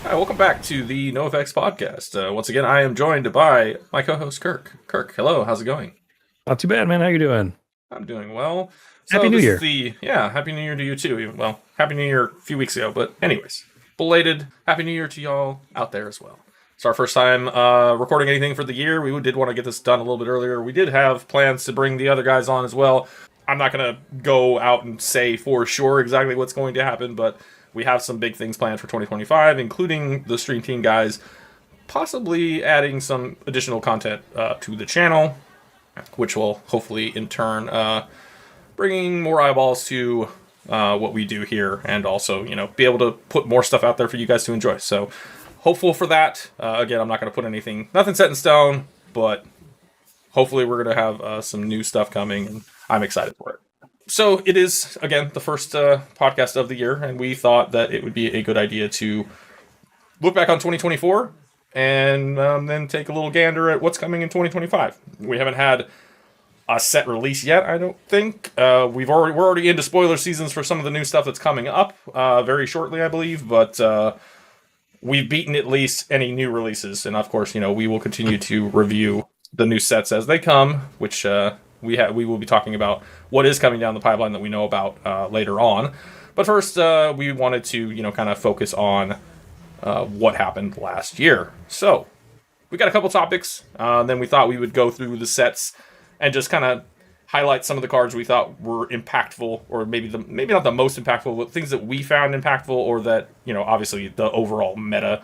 Hi, welcome back to the NoFX podcast. Once again, I am joined by my co-host Kirk. Kirk, hello, how's it going? Not too bad, man. How you doing? I'm doing well. Happy So New this is Year. Happy New Year to you too. Well, Happy New Year a few weeks ago, but anyways, belated Happy New Year to y'all out there as well. It's our first time recording anything for the year. We did want to get this done a little bit earlier. We did have plans to bring the other guys on as well. I'm not going to go out and say for sure exactly what's going to happen, but we have some big things planned for 2025, including the Stream Team guys, possibly adding some additional content to the channel, which will hopefully in turn bringing more eyeballs to what we do here, and also be able to put more stuff out there for you guys to enjoy. So hopeful for that. Again, I'm not going to put nothing set in stone, but hopefully we're going to have some new stuff coming, and I'm excited for it. So it is, again, the first podcast of the year, and we thought that it would be a good idea to look back on 2024 and then take a little gander at what's coming in 2025. We haven't had a set release yet, I don't think. We're already into spoiler seasons for some of the new stuff that's coming up very shortly, I believe, but we've beaten at least any new releases, and of course, we will continue to review the new sets as they come, which we will be talking about what is coming down the pipeline that we know about later on. But first, we wanted to kind of focus on what happened last year. So we got a couple topics. Then we thought we would go through the sets and just kind of highlight some of the cards we thought were impactful, or maybe not the most impactful, but things that we found impactful, or that obviously the overall meta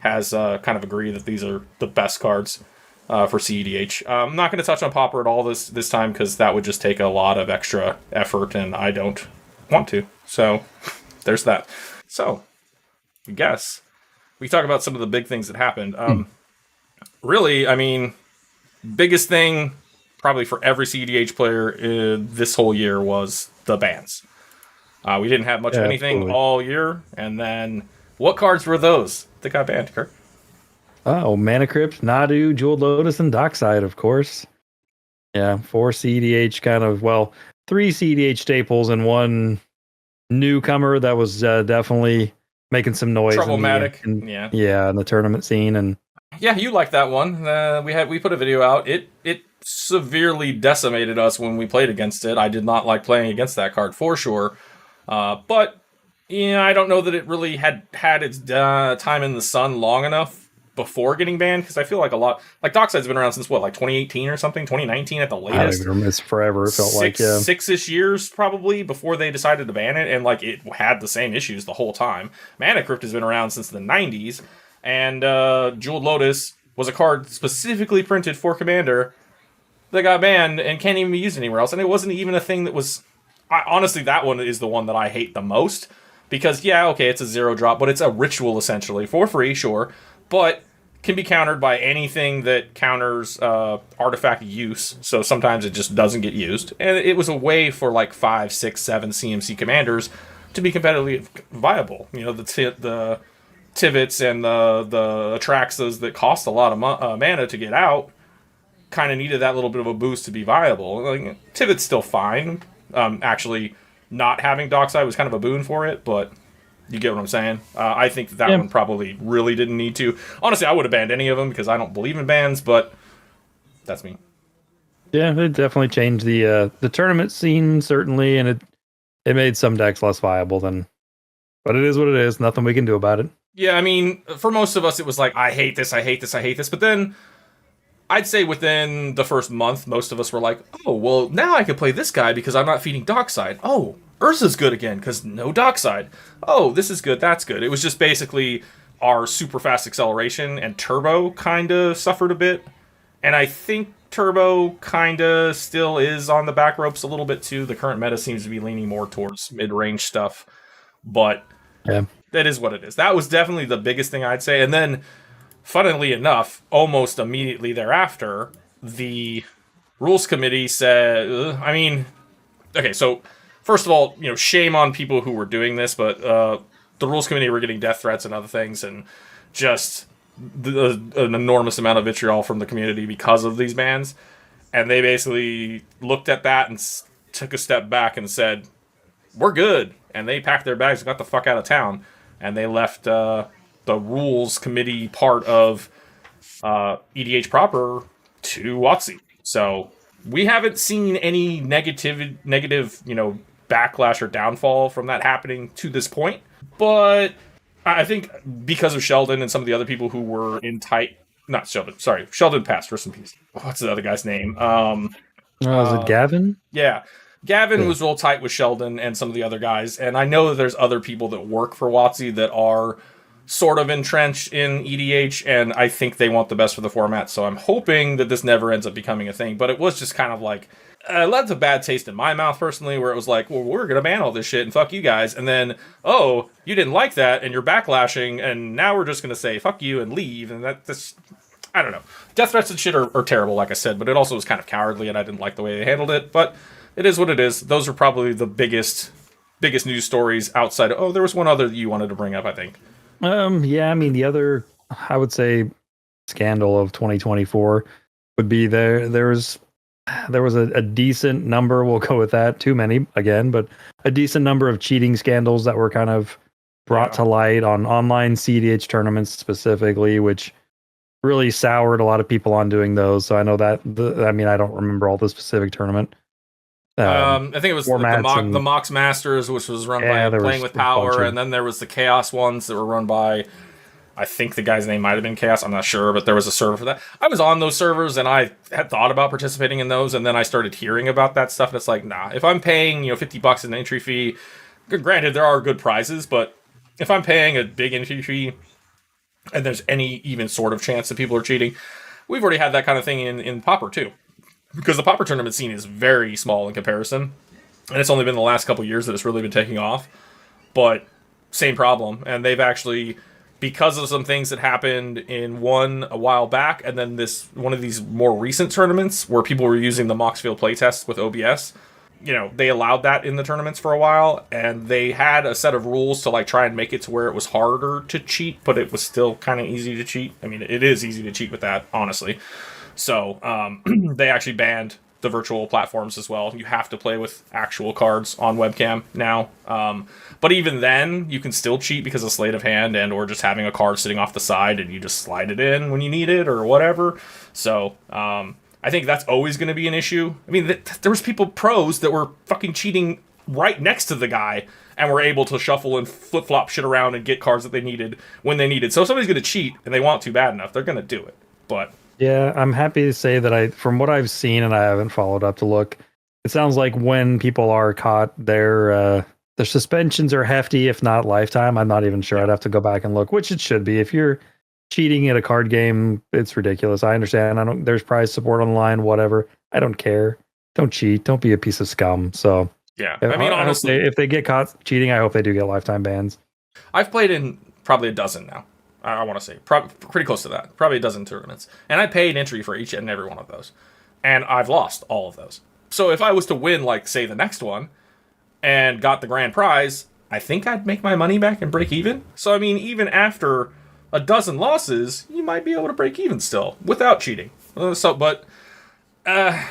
has kind of agreed that these are the best cards for CEDH. I'm not going to touch on Pauper at all this time, because that would just take a lot of extra effort, and I don't want to. So there's that. So I guess we talk about some of the big things that happened. Really, I mean, biggest thing probably for every CEDH player this whole year was the bans. We didn't have much of anything absolutely. all year, and then what cards were those that got banned, Kirk? Oh, Mana Crypt, Nadu, Jeweled Lotus, and Dockside, of course. Yeah, 4 CDH three CDH staples and one newcomer that was definitely making some noise. Troublematic. In the tournament scene. And yeah, you liked that one. We put a video out. It severely decimated us when we played against it. I did not like playing against that card for sure. But I don't know that it really had its time in the sun long enough before getting banned, because I feel like Dockside's been around since what, like 2018 or something, 2019 at the latest. I don't even remember. It's forever. It felt like 6-ish years probably before they decided to ban it, and it had the same issues the whole time. Mana Crypt has been around since the 90s, and Jeweled Lotus was a card specifically printed for Commander that got banned and can't even be used anywhere else. And it wasn't even a thing that was... honestly, that one is the one that I hate the most, because it's a 0-drop, but it's a ritual essentially for free, sure, but can be countered by anything that counters artifact use. So sometimes it just doesn't get used, and it was a way for 5, 6, 7 CMC commanders to be competitively viable. The Tivits and the Atraxas that cost a lot of mana to get out kind of needed that little bit of a boost to be viable. Tivit's still fine. Actually, not having Dockside was kind of a boon for it, but you get what I'm saying? I think that one probably really didn't need to. Honestly, I would have banned any of them because I don't believe in bans, but that's me. Yeah, it definitely changed the tournament scene, certainly, and it made some decks less viable but it is what it is. Nothing we can do about it. Yeah, I mean, for most of us, it was like, I hate this, I hate this, I hate this. But then I'd say within the first month, most of us were like, oh, well, now I can play this guy because I'm not feeding Dockside. Oh, Urza's good again because no Dockside. Oh, this is good, that's good. It was just basically our super fast acceleration, and Turbo kind of suffered a bit. And I think Turbo kind of still is on the back ropes a little bit too. The current meta seems to be leaning more towards mid-range stuff. But that is what it is. That was definitely the biggest thing I'd say. And then, funnily enough, almost immediately thereafter, the rules committee said, okay, so first of all, shame on people who were doing this, but the rules committee were getting death threats and other things, and just an enormous amount of vitriol from the community because of these bans. And they basically looked at that and took a step back and said, we're good. And they packed their bags and got the fuck out of town. And they left the rules committee part of EDH proper to WotC. So we haven't seen any negative, backlash or downfall from that happening to this point. But I think because of Sheldon and some of the other people who were in tight, not Sheldon, sorry, Sheldon passed, rest in peace. What's the other guy's name? Is it Gavin? Yeah. Gavin was real tight with Sheldon and some of the other guys, and I know that there's other people that work for WotC that are sort of entrenched in EDH, and I think they want the best for the format, so I'm hoping that this never ends up becoming a thing, but it was just kind of like, it left a bad taste in my mouth personally, where it was like, well, we're going to ban all this shit and fuck you guys, and then, oh, you didn't like that, and you're backlashing, and now we're just going to say fuck you and leave, and that's, I don't know. Death threats and shit are terrible, like I said, but it also was kind of cowardly, and I didn't like the way they handled it, but it is what it is. Those are probably the biggest news stories outside of, there was one other that you wanted to bring up, I think. Yeah, I mean, the other, I would say, scandal of 2024 would be there was a decent number, we'll go with that, too many again, but a decent number of cheating scandals that were kind of brought to light on online CDH tournaments specifically, which really soured a lot of people on doing those. So I know that, I don't remember all the specific tournament. I think it was the Mox Masters, which was run by Playing with Power, and then there was the Chaos ones that were run by, I think the guy's name might have been Chaos, I'm not sure, but there was a server for that. I was on those servers, and I had thought about participating in those, and then I started hearing about that stuff, and it's like, nah, if I'm paying, $50 in an entry fee, granted, there are good prizes, but if I'm paying a big entry fee, and there's any even sort of chance that people are cheating, we've already had that kind of thing in Pauper, too. Because the Pauper tournament scene is very small in comparison, and it's only been the last couple years that it's really been taking off. But same problem, and they've actually, because of some things that happened in one a while back, and then one of these more recent tournaments where people were using the Moxfield playtest with OBS, they allowed that in the tournaments for a while, and they had a set of rules to try and make it to where it was harder to cheat, but it was still kind of easy to cheat. I mean, it is easy to cheat with that, honestly. So they actually banned the virtual platforms as well. You have to play with actual cards on webcam now. But even then, you can still cheat because of sleight of hand or just having a card sitting off the side and you just slide it in when you need it or whatever. So I think that's always going to be an issue. I mean, there was pros that were fucking cheating right next to the guy and were able to shuffle and flip-flop shit around and get cards that they needed when they needed. So if somebody's going to cheat and they want to bad enough, they're going to do it. But yeah, I'm happy to say that from what I've seen, and I haven't followed up to look, it sounds like when people are caught, their suspensions are hefty, if not lifetime. I'm not even sure. I'd have to go back and look, which it should be. If you're cheating at a card game, it's ridiculous. I understand. There's prize support online, whatever. I don't care. Don't cheat. Don't be a piece of scum. So yeah, I mean, honestly, if they get caught cheating, I hope they do get lifetime bans. I've played in probably a dozen now. I want to say pretty close to that, probably a dozen tournaments, and I paid entry for each and every one of those, and I've lost all of those. So if I was to win, say the next one, and got the grand prize, I think I'd make my money back and break even. So I mean, even after a dozen losses, you might be able to break even still without cheating. I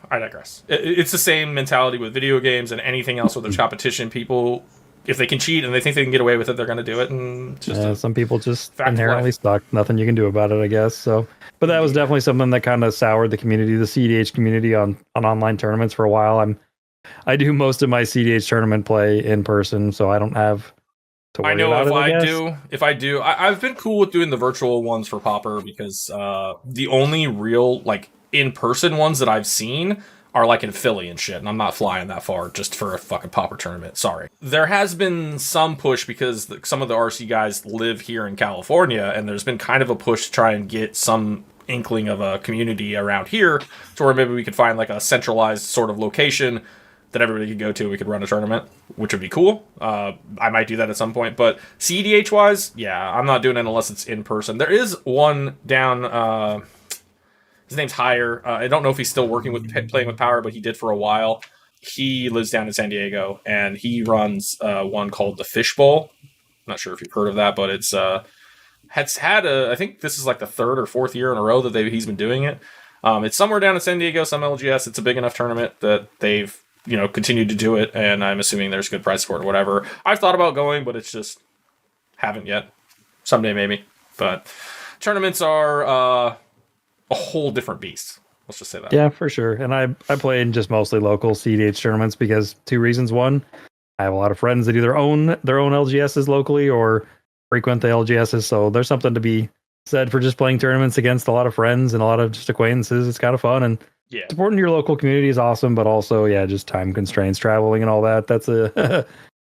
digress. It's the same mentality with video games and anything else with the competition. People, if they can cheat and they think they can get away with it, they're going to do it. And some people just inherently suck. Nothing you can do about it, I guess. So, but that was definitely something that kind of soured the community, the CDH community on online tournaments for a while. I do most of my CDH tournament play in person, so I don't have to worry about it. If I do, I've been cool with doing the virtual ones for Pauper because the only real in-person ones that I've seen are in Philly and shit, and I'm not flying that far just for a fucking Pauper tournament. Sorry. There has been some push because some of the RC guys live here in California, and there's been kind of a push to try and get some inkling of a community around here to where maybe we could find a centralized sort of location that everybody could go to. We could run a tournament, which would be cool. I might do that at some point, but CDH wise, yeah, I'm not doing it unless it's in person. There is one down, his name's Higher. I don't know if he's still working with Playing with Power, but he did for a while. He lives down in San Diego, and he runs one called the Fishbowl. I'm not sure if you've heard of that, but it's I think this is the third or fourth year in a row that he's been doing it. It's somewhere down in San Diego, some LGS. It's a big enough tournament that they've continued to do it, and I'm assuming there's good prize support or whatever. I've thought about going, but it's just haven't yet. someday maybe. But tournaments are a whole different beast. Let's just say that. Yeah, for sure. And I played just mostly local CDH tournaments because two reasons. One, I have a lot of friends that either own their own LGSs locally or frequent the LGSs. So there's something to be said for just playing tournaments against a lot of friends and a lot of just acquaintances. It's kind of fun. And Yeah. supporting your local community is awesome, but also, yeah, just time constraints, traveling and all that. That's a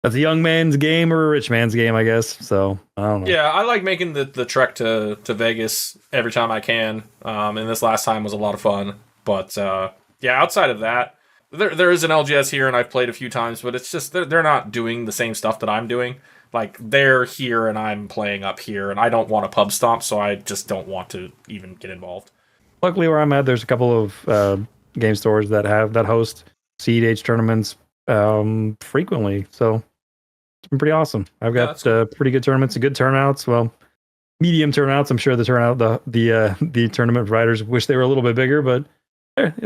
that's a young man's game or a rich man's game, I guess. So I don't know. Yeah, I like making the trek to Vegas every time I can. And this last time was a lot of fun. But yeah, outside of that, there is an LGS here, and I've played a few times, but it's just they're not doing the same stuff that I'm doing. Like, they're here and I'm playing up here, and I don't want a pub stomp, so I just don't want to even get involved. Luckily, where I'm at, there's a couple of game stores that host CEDH tournaments frequently. So it's been pretty awesome. I've got pretty good tournaments and good turnouts. Well, medium turnouts. I'm sure the tournament providers wish they were a little bit bigger, but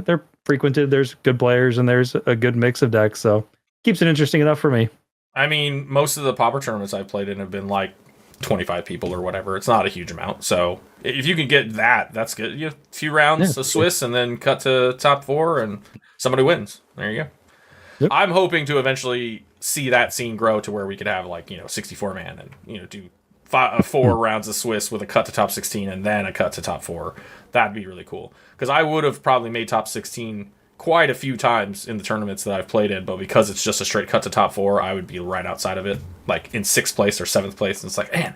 they're frequented. There's good players and there's a good mix of decks. So keeps it interesting enough for me. I mean, most of the Pauper tournaments I've played in have been like 25 people or whatever. It's not a huge amount. So if you can get that, that's good. You have a few rounds of Swiss and then cut to top 4 and somebody wins. There you go. Yep. I'm hoping to eventually see that scene grow to where we could have 64 man and, do 4 rounds of Swiss with a cut to top 16 and then a cut to top 4. That'd be really cool. Because I would have probably made top 16 quite a few times in the tournaments that I've played in, but because it's just a straight cut to top 4, I would be right outside of it, like in 6th place or 7th place. And it's like, man,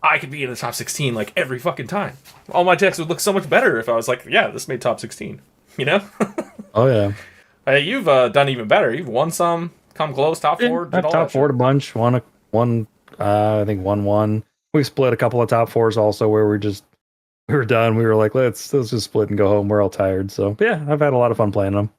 I could be in the top 16 like every fucking time. All my decks would look so much better if I was like, yeah, this made top 16. Oh yeah. Hey, you've done even better. You've won some, come close, top 4. I've top 4'd a bunch. I think won one. We split a couple of top 4s also where we were done. We were like, let's just split and go home. We're all tired. So but yeah, I've had a lot of fun playing them.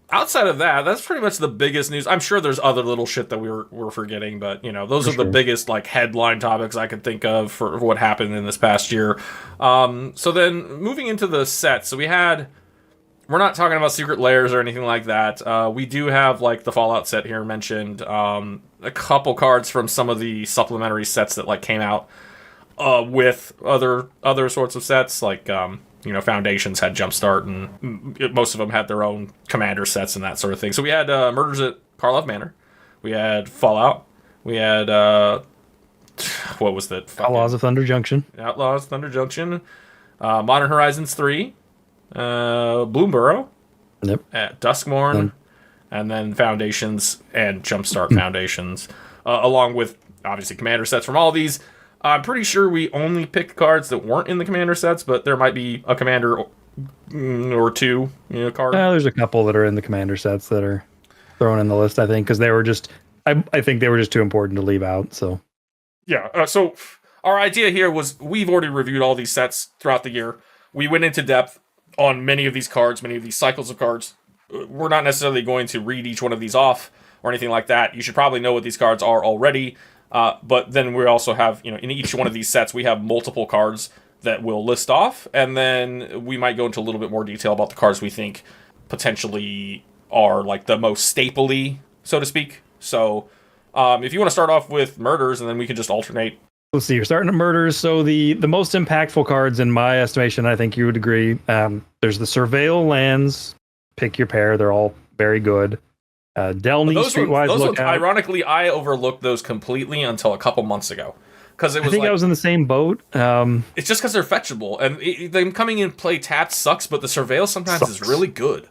Outside of that, that's pretty much the biggest news. I'm sure there's other little shit that we're forgetting, but those are the biggest headline topics I could think of for what happened in this past year. So then moving into the sets, so we're not talking about secret layers or anything like that. We do have the Fallout set here mentioned, a couple cards from some of the supplementary sets that came out with other sorts of sets, Foundations had Jumpstart, and most of them had their own commander sets and that sort of thing. So we had Murders at Karlov Manor, we had Fallout, we had what was that? Outlaws of Thunder Junction, Modern Horizons 3, Bloomburrow, at Duskmorn, and then Foundations and Jumpstart Foundations, along with obviously commander sets from all these. I'm pretty sure we only picked cards that weren't in the commander sets, but there might be a commander or two card. There's a couple that are in the commander sets that are thrown in the list, I think, because they were just I think they were just too important to leave out. So yeah, so our idea here was we've already reviewed all these sets throughout the year. We went into depth on many of these cards, many of these cycles of cards. We're not necessarily going to read each one of these off or anything like that. You should probably know what these cards are already. But then we also have, in each one of these sets, we have multiple cards that we'll list off, and then we might go into a little bit more detail about the cards we think potentially are the most staple-y, so to speak. So if you want to start off with Murders, and then we can just alternate. Let's see, you're starting at Murders. So the most impactful cards, in my estimation, I think you would agree, there's the Surveil lands, pick your pair, they're all very good. Delney, Streetwise Lookout. Ironically, I overlooked those completely until a couple months ago. Because it was I think I was in the same boat. It's just because they're fetchable. And them coming in play tapped sucks, but the Surveil sometimes is really good.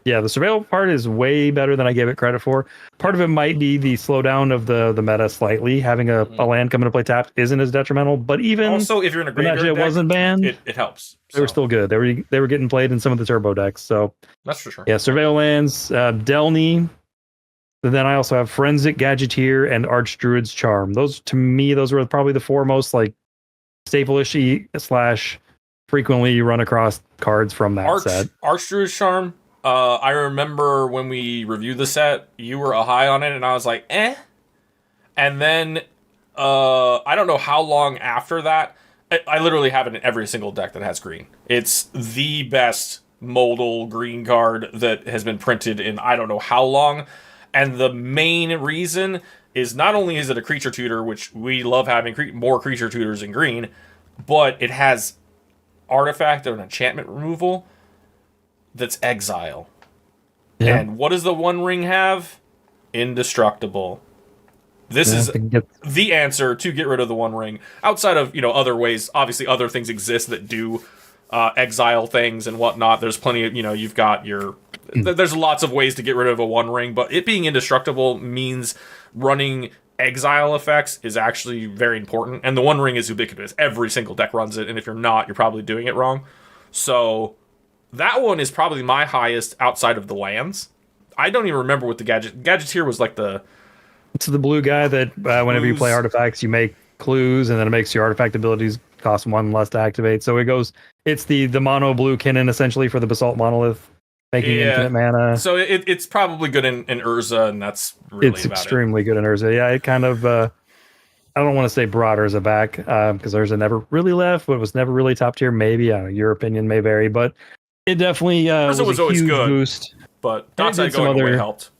Yeah, the Surveil part is way better than I gave it credit for. Part of it might be the slowdown of the meta slightly. Having a land come into play tapped isn't as detrimental, but even also if you're in a graveyard deck, wasn't banned, it helps. They were still good. They were getting played in some of the turbo decks. So that's for sure. Yeah, Surveil lands, Delney. Then I also have Forensic Gadgeteer and Archdruid's Charm. Those were probably the 4 most staple-ish / frequently run across cards from that set. Archdruid's Charm. I remember when we reviewed the set, you were a high on it, and I was like, eh. And then, I don't know how long after that, I literally have it in every single deck that has green. It's the best modal green card that has been printed in I don't know how long. And the main reason is not only is it a creature tutor, which we love having more creature tutors in green, but it has artifact or an enchantment removal that's exile. Yeah. And what does the One Ring have? Indestructible. This is the answer to get rid of the One Ring. Outside of, other ways, obviously other things exist that do exile things and whatnot. There's plenty of, you've got your... There's lots of ways to get rid of a One Ring, but it being indestructible means running exile effects is actually very important. And the One Ring is ubiquitous. Every single deck runs it, and if you're not, you're probably doing it wrong. So that one is probably my highest outside of the lands. I don't even remember what the Gadgeteer was like the... It's the blue guy that whenever you play artifacts, you make clues, and then it makes your artifact abilities cost 1 less to activate. So it goes... It's the mono blue Kinnan, essentially, for the Basalt Monolith, making infinite mana. So it's probably good in Urza, and that's really it's extremely good in Urza. Yeah, it kind of... I don't want to say brought Urza back, because Urza never really left, but it was never really top tier. Maybe, your opinion may vary, but it definitely was a always huge good boost. But Dockside going away helped.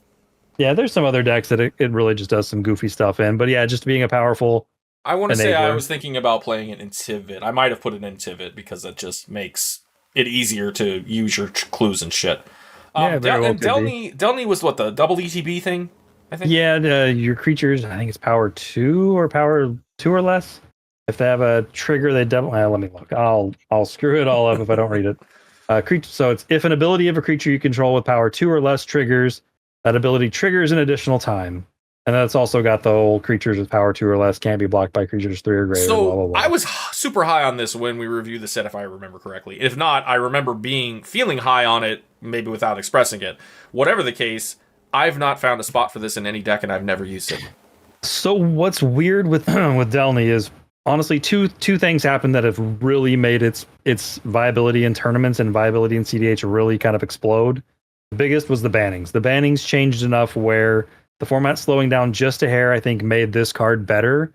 Yeah, there's some other decks that it really just does some goofy stuff in. But yeah, just being a powerful... I want to say I was thinking about playing it in Tivit. I might have put it in Tivit because it just makes it easier to use your clues and shit. Yeah, and Delny was what, the double ETB thing, I think? Yeah, your creatures, I think it's power 2 or power 2 or less. If they have a trigger, they double... let me look. I'll screw it all up if I don't read it. So it's if an ability of a creature you control with power 2 or less triggers, that ability triggers an additional time. And that's also got the whole creatures with power 2 or less can't be blocked by creatures 3 or greater. So blah, blah, blah. I was super high on this when we reviewed the set, if I remember correctly. If not, I remember feeling high on it, maybe without expressing it. Whatever the case, I've not found a spot for this in any deck, and I've never used it. So what's weird with Delny is, honestly, two things happened that have really made its viability in tournaments and viability in CDH really kind of explode. The biggest was the bannings. The bannings changed enough where the format slowing down just a hair, I think, made this card better.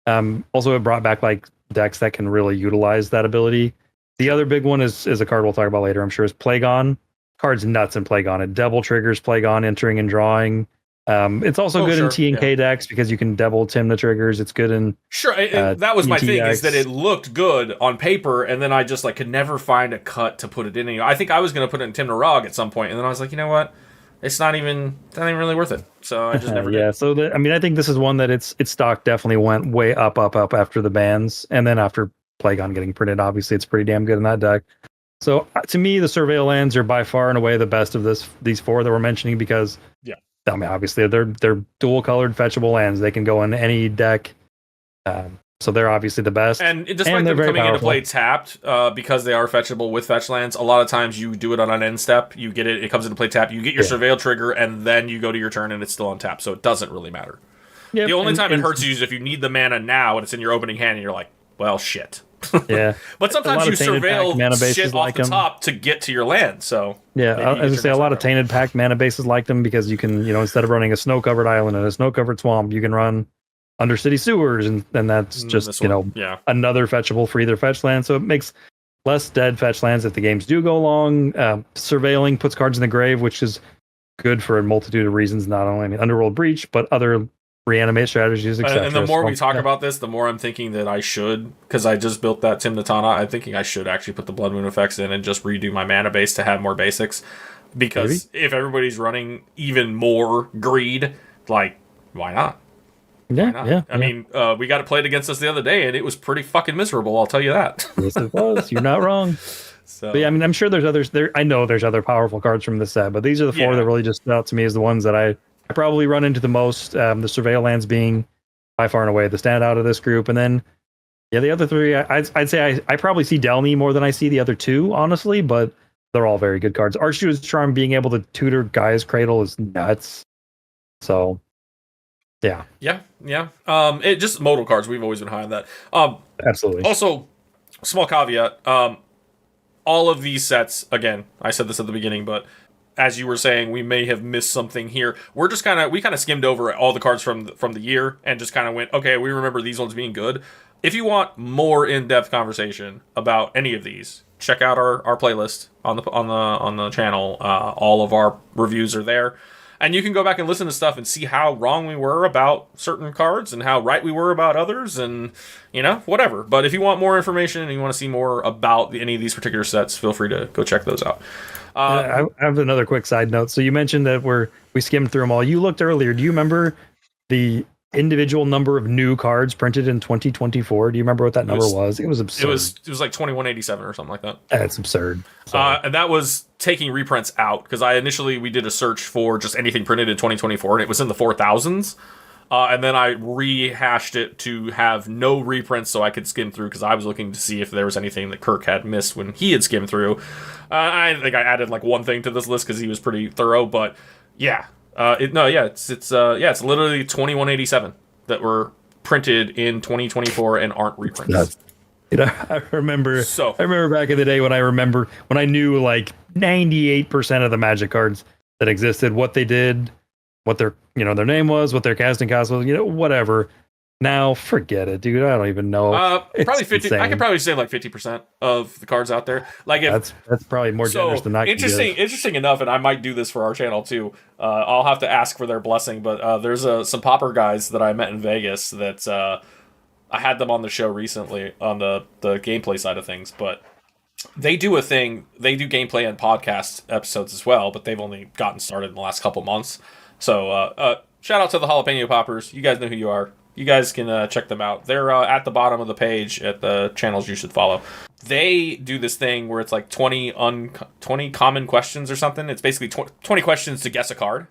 Also, it brought back like decks that can really utilize that ability. The other big one is a card we'll talk about later, I'm sure, is Plagon. Card's nuts in Plagon. It double triggers Plagon entering and drawing. It's also good in T and K decks because you can double Tim the triggers. It's good in that was my thing, decks. is that it looked good on paper, and then I just could never find a cut to put it in. I think I was going to put it in Tim the Rog at some point, and then I was like, you know what? It's not even really worth it. So I just never did. Yeah, so I think this is one that its stock definitely went way up after the bans, and then after Plagon getting printed, obviously it's pretty damn good in that deck. So to me, the Surveil lands are by far and away the best of these 4 that we're mentioning because obviously they're dual colored fetchable lands. They can go in any deck. So they're obviously the best. And despite them coming into play tapped, because they are fetchable with fetch lands, a lot of times you do it on an end step. You get it comes into play tapped. You get your Surveil trigger, and then you go to your turn, and it's still on tap. So it doesn't really matter. Yep, the only time it hurts you is if you need the mana now, and it's in your opening hand, and you're like, well, shit. Yeah. But sometimes you Surveil shit off the top to get to your land. So yeah, I was going to say a lot of Tainted Pact mana bases like them because you can, instead of running a snow-covered island and a snow-covered swamp, you can run Undercity Sewers, and that's just another fetchable for either fetch land. So it makes less dead fetch lands if the games do go long. Surveilling puts cards in the grave, which is good for a multitude of reasons, not only Underworld Breach, but other reanimate strategies, etc. And the more we talk about this, the more I'm thinking that I should, because I just built that Tim Natana, I'm thinking I should actually put the Blood Moon effects in and just redo my mana base to have more basics. Because if everybody's running even more greed, why not? Yeah. I mean, we got it played against us the other day, and it was pretty fucking miserable. I'll tell you that. Yes, it was. You're not wrong. So, but yeah, I mean, I'm sure there's others. I know there's other powerful cards from this set, but these are the 4 that really just stood out to me as the ones that I probably run into the most. The Surveil lands being by far and away the standout of this group, and then the other 3, I'd say I probably see Delny more than I see the other 2, honestly, but they're all very good cards. Archduke's Charm being able to tutor Gaia's Cradle is nuts. So. Yeah. It just modal cards. We've always been high on that. Absolutely. Also, small caveat. All of these sets, again, I said this at the beginning, but as you were saying, we may have missed something here. We're just we kind of skimmed over all the cards from the year and just kind of went, okay, we remember these ones being good. If you want more in-depth conversation about any of these, check out our playlist on the channel. All of our reviews are there. And you can go back and listen to stuff and see how wrong we were about certain cards and how right we were about others, and whatever. But if you want more information and you want to see more about any of these particular sets, feel free to go check those out. I have another quick side note. So you mentioned that we skimmed through them all. You looked earlier. Do you remember the individual number of new cards printed in 2024? Do you remember what that number was? It was absurd. It was like 2187 or something like that. That's absurd. And that was taking reprints out, because we did a search for just anything printed in 2024, and it was in the 4,000s. And then I rehashed it to have no reprints so I could skim through, because I was looking to see if there was anything that Kirk had missed when he had skimmed through. I think I added like one thing to this list because he was pretty thorough, but yeah. It's literally 2187 that were printed in 2024 and aren't reprints. I remember back in the day when I knew like 98% of the Magic cards that existed, what they did, what their name was, what their casting cost was, whatever. Now forget it, dude. I don't even know. Probably 50. Insane. I could probably say like 50% of the cards out there. Like that's probably more generous than that. Interesting enough, and I might do this for our channel too. I'll have to ask for their blessing, but there's some Pauper guys that I met in Vegas that I had them on the show recently on the gameplay side of things. But they do a thing. They do gameplay and podcast episodes as well, but they've only gotten started in the last couple months. So shout out to the Jalapeno Poppers. You guys know who you are. You guys can check them out. They're at the bottom of the page at the channels you should follow. They do this thing where it's like 20 common questions or something. It's basically 20 questions to guess a card.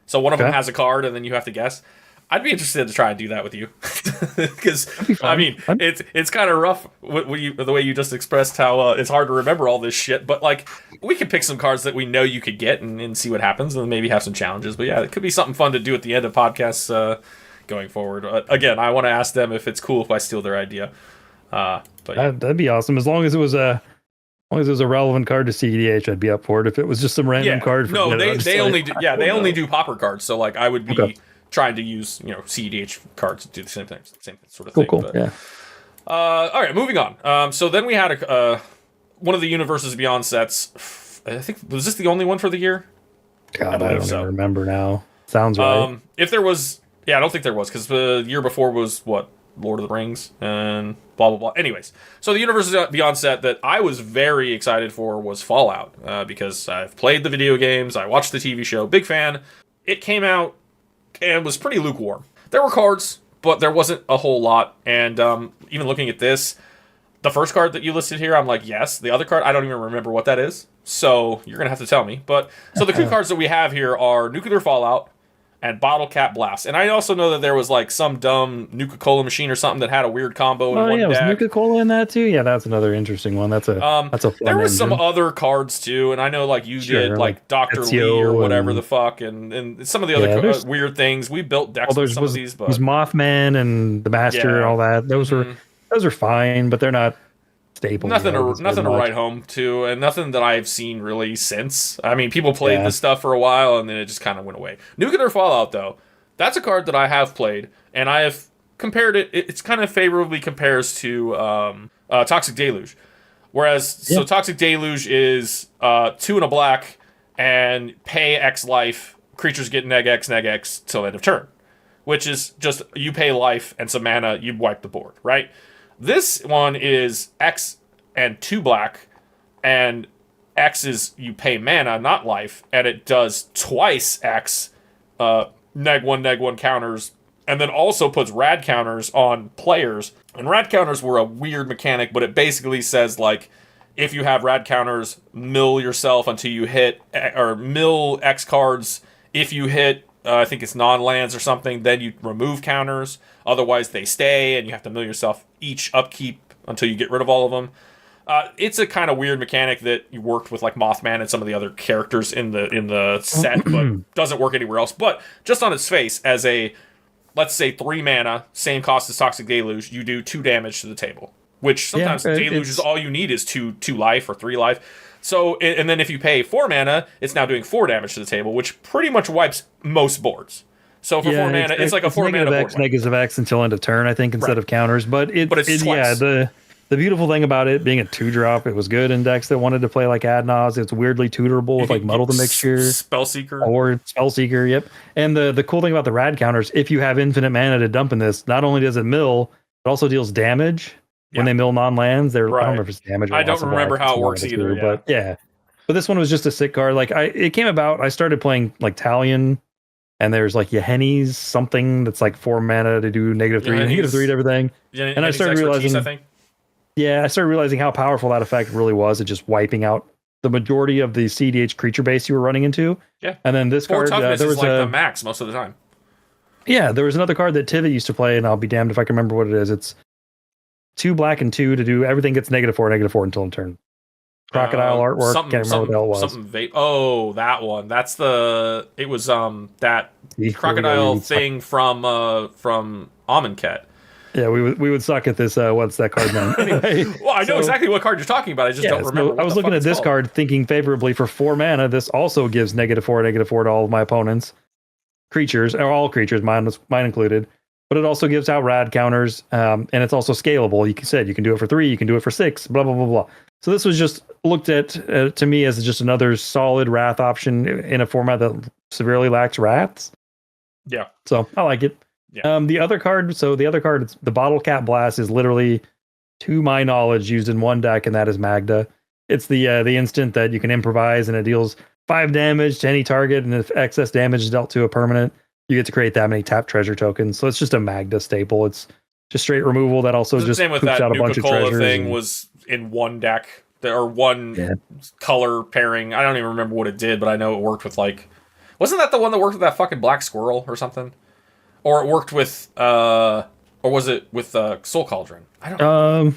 So one of them has a card, and then you have to guess. I'd be interested to try and do that with you, because I mean, it's kind of rough the way you just expressed how it's hard to remember all this shit. But like, we could pick some cards that we know you could get and see what happens, and maybe have some challenges. But yeah, it could be something fun to do at the end of podcasts. Going forward, again, I want to ask them if it's cool if I steal their idea. But yeah. That'd be awesome, as long as it was a relevant card to CDH. I'd be up for it. If it was just some random card, no, they only do Pauper cards. So like, I would be trying to use CDH cards to do the same sort of thing. Cool. But, yeah. All right, moving on. So then we had one of the Universes Beyond sets. I think, was this the only one for the year? God, I don't even remember now. Sounds right. If there was. Yeah, I don't think there was, because the year before was, Lord of the Rings, and blah, blah, blah. Anyways, so the Universes Beyond set that I was very excited for was Fallout, because I've played the video games, I watched the TV show, big fan. It came out and was pretty lukewarm. There were cards, but there wasn't a whole lot, and even looking at this, the first card that you listed here, I'm like, yes. The other card, I don't even remember what that is, so you're going to have to tell me. But so the two cards that we have here are Nuclear Fallout and Bottle Cap Blast. And I also know that there was like some dumb Nuka-Cola machine or something that had a weird combo in one deck. Was Nuka-Cola in that too? Yeah, that's another interesting one. That's a fun there was engine. Some other cards too, and I know like you did like Dr. Lee or whatever the fuck, and some of the other weird things. We built decks with some of these, but was Mothman and the Master and all that. Those are fine, but they're not staple. Nothing to write home to, and nothing that I've seen really since. I mean, people played this stuff for a while, and then it just kind of went away. Nuclear Fallout, though, that's a card that I have played, and I have compared it. It's kind of favorably compares to Toxic Deluge, whereas Toxic Deluge is 2 and a black, and pay X life. Creatures get neg X till end of turn, which is just you pay life and some mana, you wipe the board, right? This one is X and 2 black, and X is you pay mana, not life, and it does twice X, neg 1 counters, and then also puts rad counters on players. And rad counters were a weird mechanic, but it basically says, like, if you have rad counters, mill yourself until you hit, or mill X cards if you hit, I think it's non-lands or something, then you remove counters. Otherwise, they stay, and you have to mill yourself each upkeep until you get rid of all of them. It's a kind of weird mechanic that you worked with like Mothman and some of the other characters in the set, but doesn't work anywhere else. But just on its face, as a, let's say, 3 mana, same cost as Toxic Deluge, you do 2 damage to the table. Which sometimes Deluge is all you need is 2 life or 3 life. So, and then if you pay 4 mana, it's now doing 4 damage to the table, which pretty much wipes most boards. So for 4 mana, it's like a 4 mana board. Negative X until end of turn, I think, instead of counters. But it's twice. The beautiful thing about it being a 2-drop, it was good in decks that wanted to play like Adnos. It's weirdly tutorable with like Muddle the Mixture. Spellseeker. Or Spellseeker, yep. And the cool thing about the rad counters, if you have infinite mana to dump in this, not only does it mill, it also deals damage when they mill non-lands. I don't remember if it's damage or I don't remember how it works either, but yeah. But this one was just a sick card. Like it came about, I started playing like Talion, and there's like Yahenni's something that's like 4 mana to do -3, -3 to everything. And I started realizing, I think. Yeah, I started realizing how powerful that effect really was at just wiping out the majority of the CDH creature base you were running into. Yeah. And then this 4 card, toughness there was is like the max most of the time. Yeah, there was another card that Tivit used to play, and I'll be damned if I can remember what it is. It's 2 black and 2 to do everything gets -4 until in turn. Crocodile artwork. Can't remember what the hell it was. Oh, that one. That's the. It was that crocodile thing from Amonkhet. Yeah, we would suck at this. What's that card name? Anyway, well, I know exactly what card you're talking about. I just don't remember. I was looking at this card, thinking favorably for 4 mana. This also gives -4 to all of my opponents' creatures, or all creatures, mine included. But it also gives out rad counters, and it's also scalable. You said you can do it for 3, you can do it for 6, blah blah blah blah. So this was just looked at to me as just another solid wrath option in a format that severely lacks wraths. Yeah. So I like it. Yeah. The other card, the Bottle Cap Blast is literally, to my knowledge, used in one deck, and that is Magda. It's the instant that you can improvise, and it deals 5 damage to any target, and if excess damage is dealt to a permanent, you get to create that many tap treasure tokens. So it's just a Magda staple. It's just straight removal that also just same with that out a bunch of treasures. Thing was in one deck or one color pairing. I don't even remember what it did, but I know it worked with like. Wasn't that the one that worked with that fucking black squirrel or something? Or it worked with, or was it with Soul Cauldron? I don't know.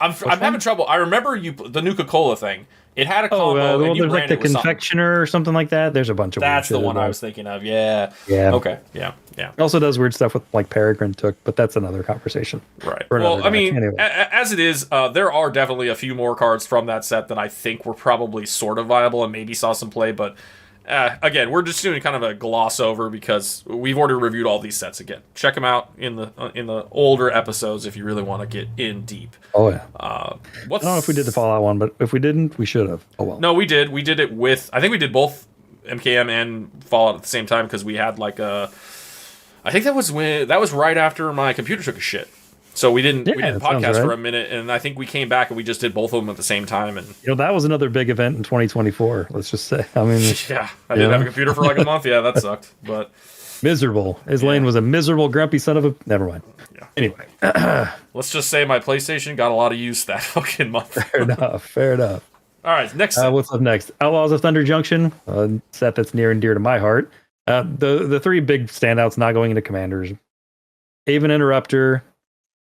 I'm having trouble. I remember the Nuka-Cola thing. It had a combo, and you there's ran like the it with confectioner or something like that. There's a bunch of. That's the one I was thinking of. Yeah. Okay. Yeah. It also does weird stuff with like Peregrine Took, but that's another conversation. Right. Well, I mean, anyway. As it is, there are definitely a few more cards from that set that I think were probably sort of viable and maybe saw some play, but. Again, we're just doing kind of a gloss over because we've already reviewed all these sets again. Check them out in the older episodes if you really want to get in deep. Oh yeah. I don't know if we did the Fallout one, but if we didn't, we should have. Oh well. No, we did. We did it with. I think we did both MKM and Fallout at the same time because we had like a. I think that was right after my computer took a shit. So we didn't podcast for a minute, and I think we came back and we just did both of them at the same time. And that was another big event in 2024. Let's just say. I mean, yeah, I didn't have a computer for like a month. Yeah, that sucked. But miserable. Lane was a miserable, grumpy son of a. Never mind. Yeah. Anyway, let's just say my PlayStation got a lot of use that fucking month. Fair enough. All right, next. What's up next? Outlaws of Thunder Junction, a set that's near and dear to my heart. The 3 big standouts not going into Commanders: Haven Interrupter.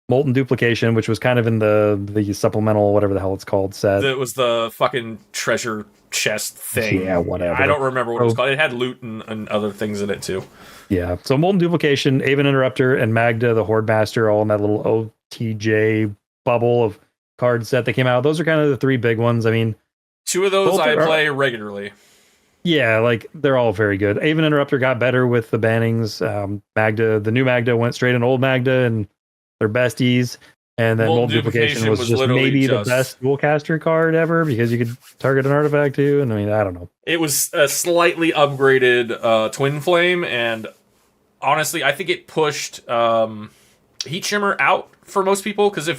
Molten Duplication, which was kind of in the supplemental, whatever the hell it's called, set. It was the fucking treasure chest thing. Yeah, whatever. I don't remember what it was called. It had loot and other things in it, too. Yeah, so Molten Duplication, Haven Interrupter, and Magda, the Horde Master, all in that little OTJ bubble of card set that came out. Those are kind of the 3 big ones. I mean... 2 of those I play regularly. Yeah, like, they're all very good. Haven Interrupter got better with the bannings. Magda, the new Magda went straight in old Magda, and they're besties, and then Molten Duplication was just maybe the best dual caster card ever because you could target an artifact too. And I mean, I don't know. It was a slightly upgraded Twin Flame, and honestly, I think it pushed Heat Shimmer out for most people because a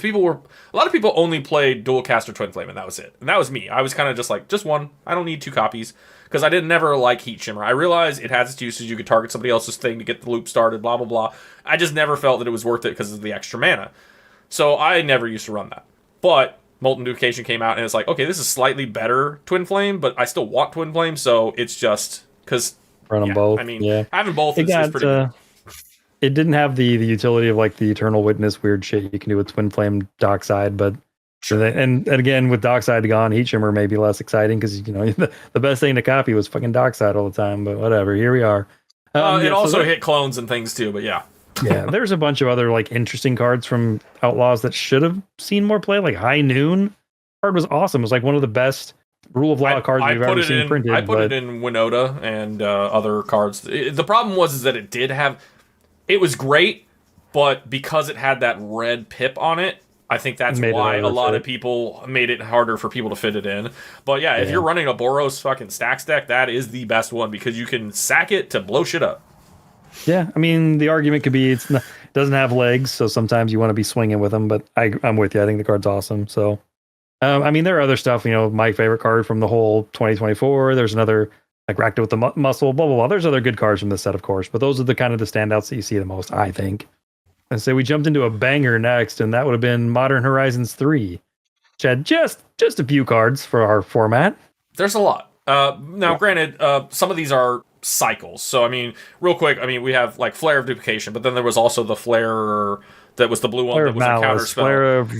lot of people only played dual caster Twin Flame, and that was it. And that was me. I was kind of just like, just one. I don't need 2 copies. Because I didn't never like Heat Shimmer. I realized it has its uses. You could target somebody else's thing to get the loop started, blah, blah, blah. I just never felt that it was worth it because of the extra mana. So I never used to run that. But Molten Duplication came out, and it's like, okay, this is slightly better Twin Flame, but I still want Twin Flame, so it's just... because run them both. I mean, having both is pretty good. It didn't have the utility of like the Eternal Witness weird shit you can do with Twin Flame Dockside, but... Sure. And again, with Dockside gone, Heat Shimmer may be less exciting because the best thing to copy was fucking Dockside all the time. But whatever, here we are. It also hit clones and things too. But yeah, there's a bunch of other like interesting cards from Outlaws that should have seen more play. Like High Noon card was awesome. It was like one of the best Rule of Law cards we've ever seen printed. I put it in Winota and other cards. The problem was that it was great, but because it had that red pip on it. I think that's Made it why a harder lot to of people made it harder for people to fit it in. But yeah, if Yeah. you're running a Boros fucking stacks deck, that is the best one because you can sack it to blow shit up. Yeah, I mean, the argument could be it doesn't have legs, so sometimes you want to be swinging with them. But I'm with you. I think the card's awesome. So, I mean, there are other stuff. My favorite card from the whole 2024. There's another like Rakta with the muscle. Blah blah blah. There's other good cards from this set, of course. But those are the kind of the standouts that you see the most, I think. And so we jumped into a banger next, and that would have been Modern Horizons 3, which had just a few cards for our format. There's a lot. Now, granted, some of these are cycles. So, I mean, real quick, we have like Flare of Duplication, but then there was also the Flare that was the blue one Flare that of was a counter Malice, spell. Flare of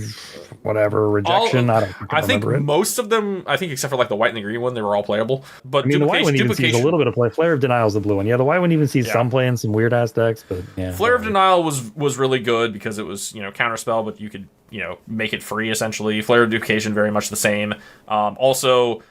whatever, Rejection. I think remember it. most of them, I think except for like the white and the green one, they were all playable. But I mean, the white one even sees a Duplication, little bit of play. Flare of Denial is the blue one. Yeah, the white one even sees some play in some weird ass decks, but yeah. Flare of Denial was really good because it was counter spell, but you could make it free essentially. Flare of Duplication very much the same. Also,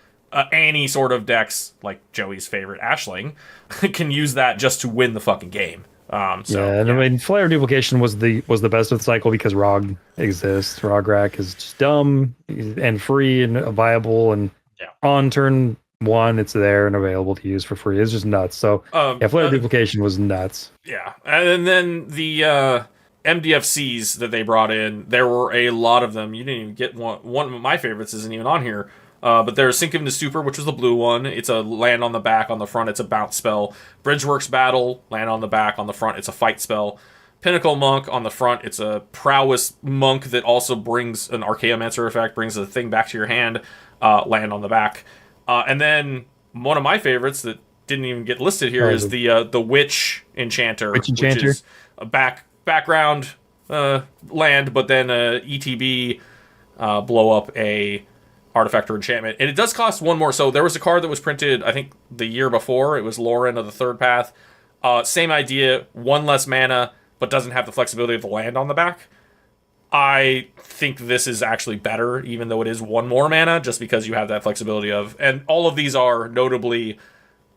any sort of decks like Joey's favorite Ashling can use that just to win the fucking game. I mean, Flare of Duplication was the best of the cycle because Rog exists. Rog Rack is just dumb and free and viable, and on turn 1 it's there and available to use for free. It's just nuts. So Flare of Duplication was nuts. Yeah, and then the MDFCs that they brought in, there were a lot of them. You didn't even get one. One of my favorites isn't even on here. But there's Sink into Stupor, which was the blue one. It's a land on the back, on the front it's a bounce spell. Bridgeworks Battle, land on the back, on the front it's a fight spell. Pinnacle Monk, on the front it's a prowess monk that also brings an Archaeomancer effect, brings the thing back to your hand, land on the back. And then one of my favorites that didn't even get listed here is the Witch Enchanter, which is a background land, but then ETB blow up a artifact or enchantment, and it does cost one more. So there was a card that was printed, I think, the year before. It was Lauren of the Third Path. Same idea, one less mana, but doesn't have the flexibility of the land on the back. I think this is actually better, even though it is one more mana, just because you have that flexibility of, and all of these are notably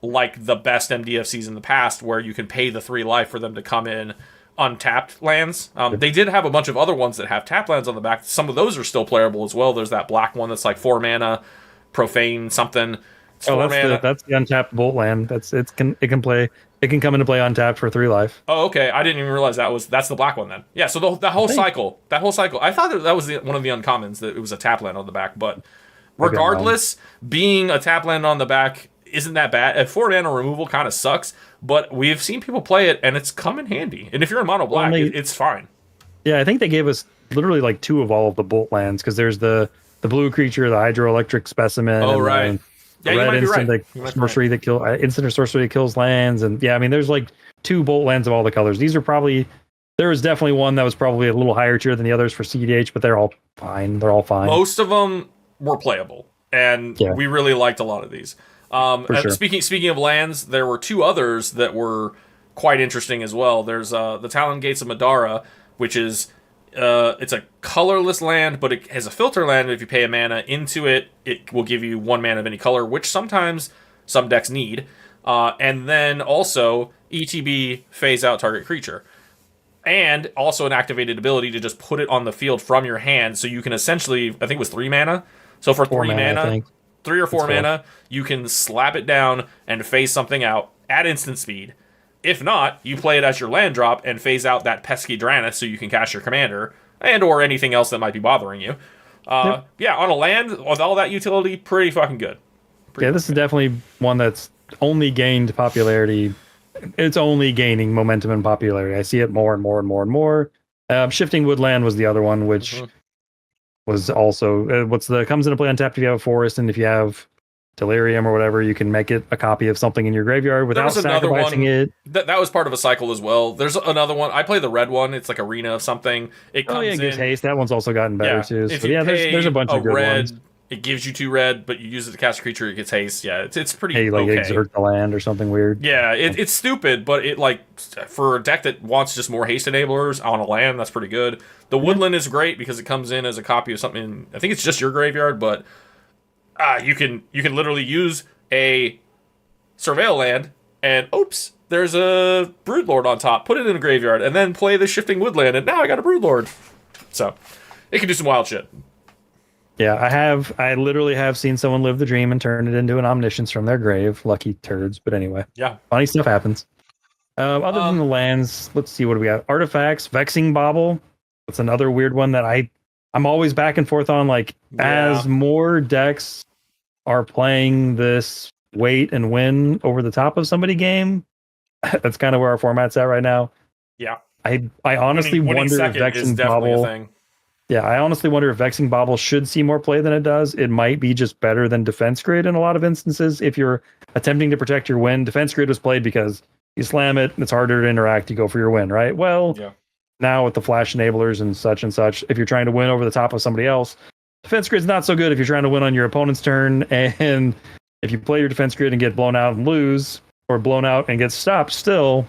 like the best MDFCs in the past, where you can pay the 3 life for them to come in untapped lands. They did have a bunch of other ones that have tap lands on the back. Some of those are still playable as well. There's that black one that's like 4 mana, Profane something. It's 4 mana. That's the untapped Bolt land. It can come into play untapped for 3 life. Oh, okay. I didn't even realize that's the black one then. Yeah. So that whole cycle. I thought that was one of the uncommons, that it was a tap land on the back. But regardless, being a tap land on the back isn't that bad. A 4 mana removal kind of sucks, but we've seen people play it and it's come in handy. And if you're in mono black, it's fine. Yeah, I think they gave us literally like 2 of all of the Bolt lands, because there's the blue creature, the hydroelectric specimen. Oh, right. The red instant sorcery that kills instant or sorcery that kills lands, and yeah, I mean, there's like 2 Bolt lands of all the colors. These are probably, there was definitely one that was probably a little higher tier than the others for CDH, but they're all fine. They're all fine. Most of them were playable, and we really liked a lot of these. Sure. Speaking of lands, there were 2 others that were quite interesting as well. There's the Talon Gates of Madara, which is it's a colorless land, but it has a filter land. If you pay a mana into it, it will give you 1 mana of any color, which sometimes some decks need. And then also ETB, phase out target creature. And also an activated ability to just put it on the field from your hand, so you can essentially, I think it was 3 mana. So for 3 mana 3 or 4 mana, you can slap it down and phase something out at instant speed. If not, you play it as your land drop and phase out that pesky Dranis so you can cast your commander, and or anything else that might be bothering you. Yeah, on a land with all that utility, pretty fucking good. This is definitely one that's only gained popularity. It's only gaining momentum and popularity. I see it more and more and more and more. Shifting Woodland was the other one, which was also comes into play untapped if you have a forest, and if you have Delirium or whatever, you can make it a copy of something in your graveyard without sacrificing it. That was part of a cycle as well. There's another one. I play the red one. It's like Arena of something. It comes it gives haste. That one's also gotten better too. If so there's a bunch of good ones. It gives you 2 red, but you use it to cast a creature, it gets haste. Yeah, it's pretty okay. Exert the land or something weird. Yeah, it's stupid, but it, like, for a deck that wants just more haste enablers on a land, that's pretty good. The Woodland is great because it comes in as a copy of something. I think it's just your graveyard, but you can literally use a Surveil land and oops, there's a Broodlord on top. Put it in a graveyard and then play the Shifting Woodland, and now I got a Broodlord. So It can do some wild shit. Yeah, I literally have seen someone live the dream and turn it into an omniscience from their grave. Lucky turds. But anyway, Yeah. funny stuff happens. Other than the lands, let's see what do we got. Artifacts, Vexing Bauble. That's another weird one that I'm always back and forth on. Like as more decks are playing this wait and win over the top of somebody game, that's kind of where our format's at right now. Yeah. I honestly wonder if Vexing Bauble. Yeah, I honestly wonder if Vexing Bauble should see more play than it does. It might be just better than Defense Grid in a lot of instances. If you're attempting to protect your win, Defense Grid was played because you slam it, it's harder to interact, you go for your win, right? Well, now with the flash enablers and such, if you're trying to win over the top of somebody else, Defense Grid's not so good if you're trying to win on your opponent's turn. And if you play your Defense Grid and get blown out and lose, or blown out and get stopped still,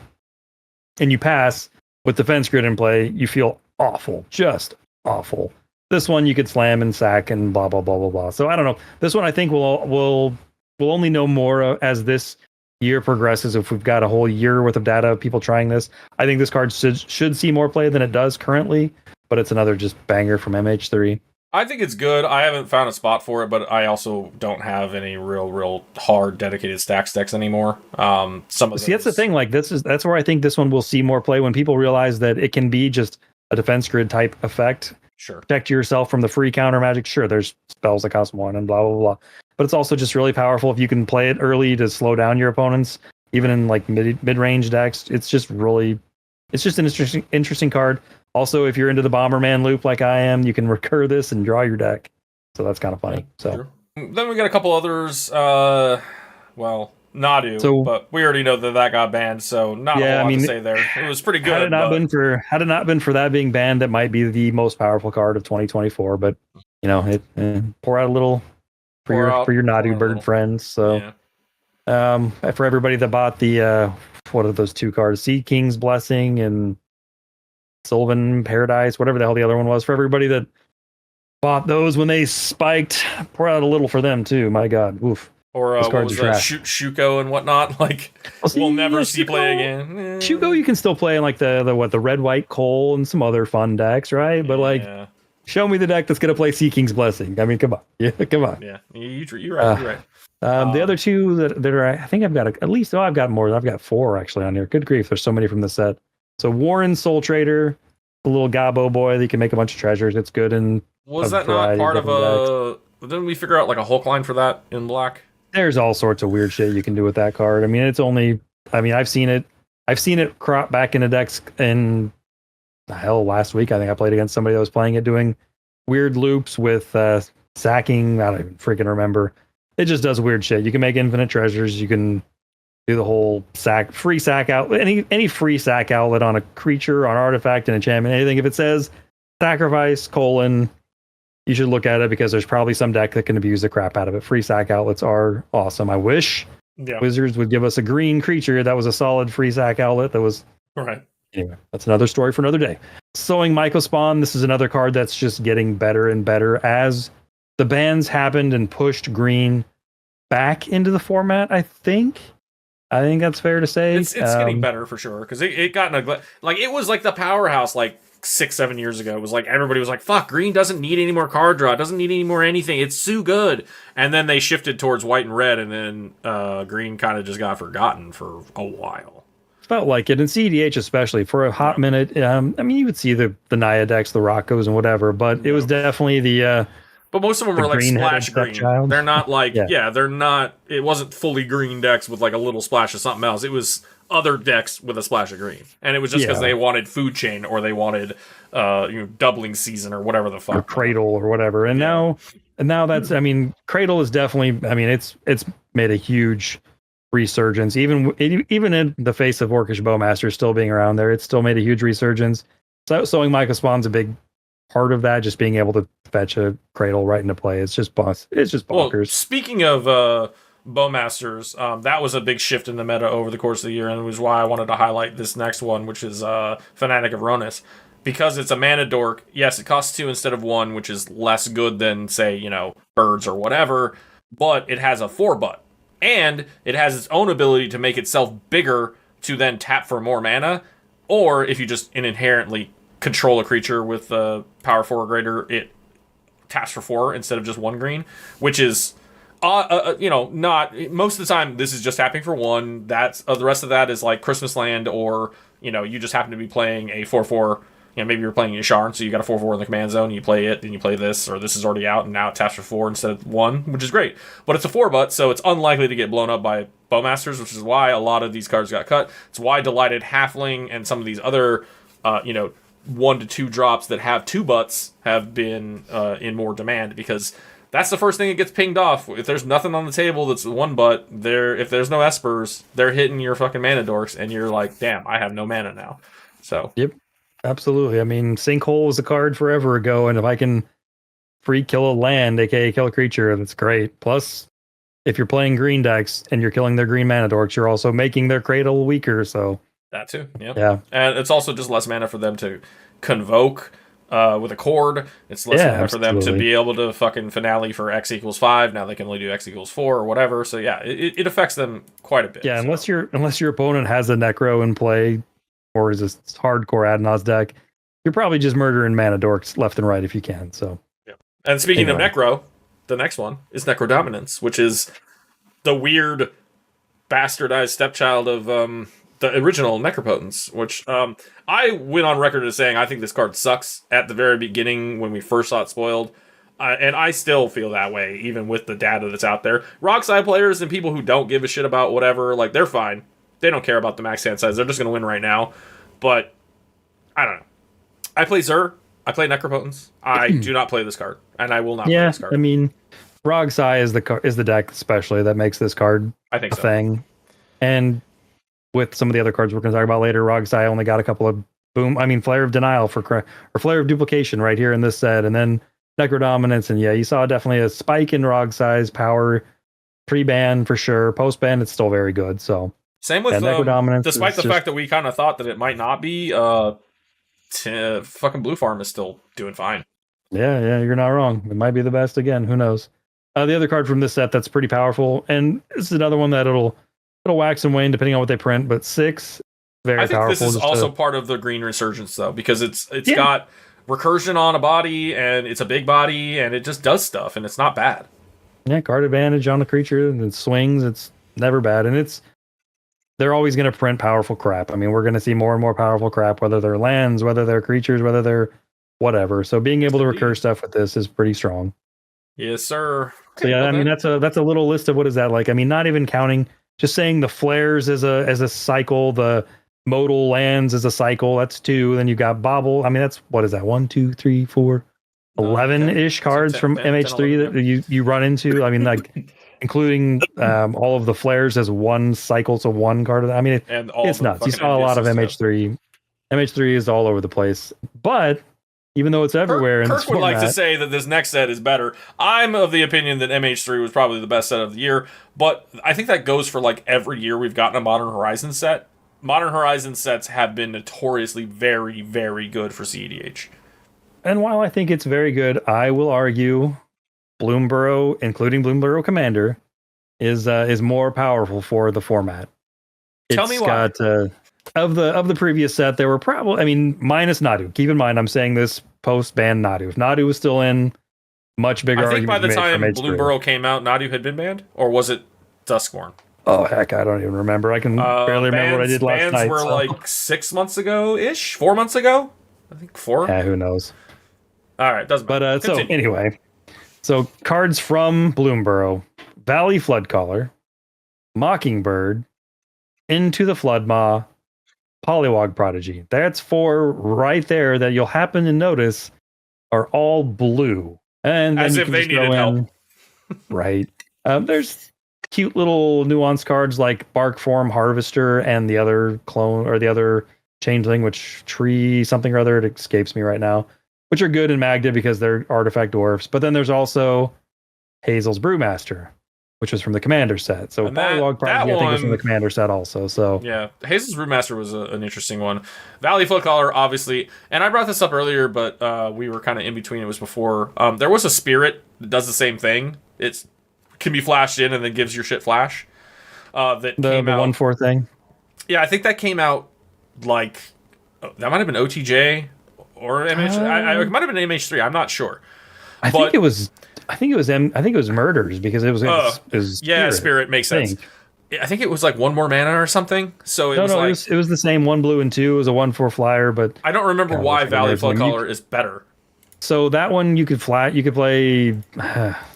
and you pass with Defense Grid in play, you feel awful, just awful. This one you could slam and sack and blah blah blah blah blah. So I don't know. This one I think we'll only know more as this year progresses. If we've got a whole year worth of data of people trying this, I think this card should see more play than it does currently. But it's another just banger from MH3. I think it's good. I haven't found a spot for it, but I also don't have any real hard dedicated stacks decks anymore. That's the thing. Like that's where I think this one will see more play when people realize that it can be just a Defense Grid type effect. Sure. Protect yourself from the free counter magic. Sure, there's spells that cost 1 and blah blah blah. But it's also just really powerful if you can play it early to slow down your opponents, even in like mid range decks. It's just an interesting card. Also, if you're into the Bomberman loop like I am, you can recur this and draw your deck. So that's kind of funny. So then we got a couple others. Nadu, but we already know that got banned, so not a lot to say there. It was pretty good. Had it not been for that being banned, that might be the most powerful card of 2024. But pour out a little for your Nadu bird friends. So for everybody that bought the what are those two cards? Sea King's Blessing and Sylvan Paradise, whatever the hell the other one was. For everybody that bought those when they spiked, pour out a little for them too. My God, oof. Or what was that? Shuko and whatnot. Like we'll never see play again. Shuko you can still play in like the red white coal and some other fun decks, right? But like, show me the deck that's gonna play Sea King's Blessing. I mean, come on, come on. Yeah, you're right. You're right. The other two that are, I think I've got at least. I've got more. I've got 4 actually on here. Good grief, there's so many from the set. So Warren Soul Trader, the little Gabo boy that you can make a bunch of treasures. It's good and was that not part of a? Didn't we figure out like a Hulk line for that in black? There's all sorts of weird shit you can do with that card. I mean, I've seen it crop back into decks in last week. I think I played against somebody that was playing it, doing weird loops with sacking. I don't even freaking remember. It just does weird shit. You can make infinite treasures. You can do the whole free sack outlet, any free sack outlet on a creature, on artifact, and enchantment, anything. If it says sacrifice : you should look at it because there's probably some deck that can abuse the crap out of it. Free sack outlets are awesome. I wish Wizards would give us a green creature that was a solid free sack outlet that was right. Anyway, that's another story for another day. Sowing Mycospawn, this is another card that's just getting better and better as the bans happened and pushed green back into the format, I think that's fair to say. It's getting better for sure, because it got like it was like the powerhouse like 6-7 years ago. It was like everybody was like, fuck, green doesn't need any more card draw, it doesn't need any more anything, it's so good. And then they shifted towards white and red, and then green kind of just got forgotten for a while. Felt like it in CDH, especially for a hot minute. I mean, you would see the Naya decks, the Rockos and whatever, but it was definitely the but most of them are like splash green. Child. They're not like they're not. It wasn't fully green decks with like a little splash of something else. It was other decks with a splash of green, and it was just because they wanted food chain, or they wanted doubling season, or whatever the fuck, or cradle or whatever. And now that's, I mean, cradle is definitely, I mean, it's made a huge resurgence, even in the face of Orcish Bowmaster still being around there. It's still made a huge resurgence. So sowing Mycospawn's a big part of that, just being able to fetch a cradle right into play. It's just bonkers. Well, speaking of Bowmasters, that was a big shift in the meta over the course of the year, and it was why I wanted to highlight this next one, which is Fanatic of Ronus. Because it's a mana dork, yes, it costs 2 instead of 1, which is less good than, say, birds or whatever, but it has a 4-butt. And it has its own ability to make itself bigger to then tap for more mana, or if you just inherently control a creature with power 4 or greater, it taps for 4 instead of just 1 green, which is not most of the time. This is just tapping for 1. That's the rest of that is like Christmas Land, or you just happen to be playing a 4/4. Maybe you're playing Yasharn, so you got a 4/4 in the command zone. You play it, then you play this, or this is already out, and now it taps for 4 instead of 1, which is great. But it's a 4 so it's unlikely to get blown up by Bowmasters, which is why a lot of these cards got cut. It's why Delighted Halfling and some of these other 1 to 2 drops that have 2 butts have been in more demand, because that's the first thing that gets pinged off. If there's nothing on the table that's 1 butt, if there's no espers, they're hitting your fucking mana dorks, and you're like, damn, I have no mana now. So Yep, absolutely. I mean, Sinkhole was a card forever ago, and if I can free kill a land, aka kill a creature, that's great. Plus, if you're playing green decks and you're killing their green mana dorks, you're also making their cradle weaker. So that too, yeah. And it's also just less mana for them to convoke with a chord. It's less mana for them to be able to fucking finale for X equals 5. Now they can only do X equals 4 or whatever. So yeah, it affects them quite a bit. Yeah, unless your opponent has a Necro in play or is a hardcore Adnos deck, you're probably just murdering mana dorks left and right if you can. So yeah. And speaking of Necro, the next one is Necro Dominance, which is the weird bastardized stepchild of the original Necropotence, which I went on record as saying I think this card sucks at the very beginning when we first saw it spoiled. And I still feel that way, even with the data that's out there. Rockside players and people who don't give a shit about whatever, like, they're fine. They don't care about the max hand size. They're just going to win right now. But, I don't know. I play Zur. I play Necropotence. I do not play this card. And I will not play this card. I mean, Rogsai is the deck especially that makes this card I think a thing. And with some of the other cards we're going to talk about later, Rogsai only got a couple of Flare of Denial or Flare of Duplication right here in this set. And then Necro Dominance. And yeah, you saw definitely a spike in Rogsai's power pre-ban for sure. Post-ban, it's still very good. So same with Necro Dominance. Despite the fact that we kind of thought that it might not be, fucking Blue Farm is still doing fine. Yeah, you're not wrong. It might be the best again. Who knows? The other card from this set that's pretty powerful, and this is another one that it'll wax and wane depending on what they print. But 6, very powerful. I think this is also part of the green resurgence though, because it's got recursion on a body, and it's a big body, and it just does stuff, and it's not bad. Yeah, card advantage on the creature, and it swings. It's never bad, and they're always going to print powerful crap. I mean, we're going to see more and more powerful crap, whether they're lands, whether they're creatures, whether they're whatever. So being able to recur stuff with this is pretty strong. Yes, sir. So yeah, I mean that's a little list of what is that like. I mean, not even counting, just saying the flares as a cycle, the modal lands as a cycle. That's 2. Then you got Bobble. I mean, that's what is that? 1, 2, 3, 4, 11-ish cards 10, from 10, MH3 10, that you run into. I mean, like including all of the flares as one cycle to one card. I mean, it's nuts. You saw a lot of MH3. MH3 is all over the place, but even though it's everywhere in this Kirk would format, like to say that this next set is better. I'm of the opinion that MH3 was probably the best set of the year, but I think that goes for like every year we've gotten a Modern Horizons set. Modern Horizons sets have been notoriously very, very good for CEDH. And while I think it's very good, I will argue Bloomburrow, including Bloomburrow Commander, is more powerful for the format. Tell me why. Of the previous set, there were probably, minus Nadu. Keep in mind, I'm saying this post-ban Nadu. If Nadu was still in, much bigger argument. I think by the time Bloomburrow came out, Nadu had been banned? Or was it Duskborn? Oh, heck, I don't even remember. I can barely remember what I did last night. Bans were like 6 months ago-ish? 4 months ago? I think 4? Yeah, who knows? All right, doesn't matter. But so anyway, so cards from Bloomburrow: Valley Floodcaller, Mockingbird, Into the Floodmaw, Polywog Prodigy. That's 4 right there that you'll happen to notice are all blue. And then as if they needed help. Right. There's cute little nuanced cards like Bark Form Harvester and the other clone or the other changeling, which tree something or other, it escapes me right now, which are good in Magda because they're artifact dwarfs. But then there's also Hazel's Brewmaster, which was from the Commander set. So Polywog Prodigy, I think, was from the Commander set also. So yeah, Hazel's Brewmaster was an interesting one. Valley Floodcaller, obviously, and I brought this up earlier, but we were kind of in between. It was before. There was a Spirit that does the same thing. It can be flashed in and then gives your shit flash. That came out. The 1/4 thing. Yeah, I think that came out like that might have been OTJ or MH. It might have been MH3. I'm not sure. I think it was murders because it was Spirit makes sense. I think it was like one more mana or something. So it was the same 1 blue and 2. It was a 1/4 flyer, but I don't remember why Valley Floodcaller is better. So that one you could play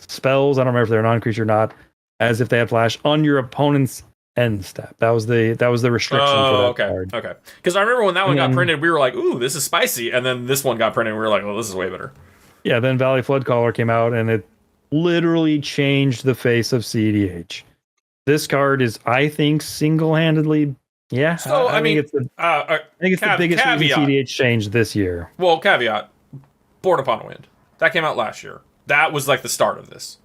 spells. I don't remember if they're non-creature or not, as if they had flash on your opponent's end step. That was the restriction for that card. Okay. Because I remember when that one got printed, we were like, "Ooh, this is spicy," and then this one got printed, and we were like, "Well, this is way better." Yeah. Then Valley Floodcaller came out, and it literally changed the face of CDH. This card is, I think, single-handedly. Yeah. So I think it's the biggest reason CDH changed this year. Well, caveat: Born Upon the Wind. That came out last year. That was like the start of this.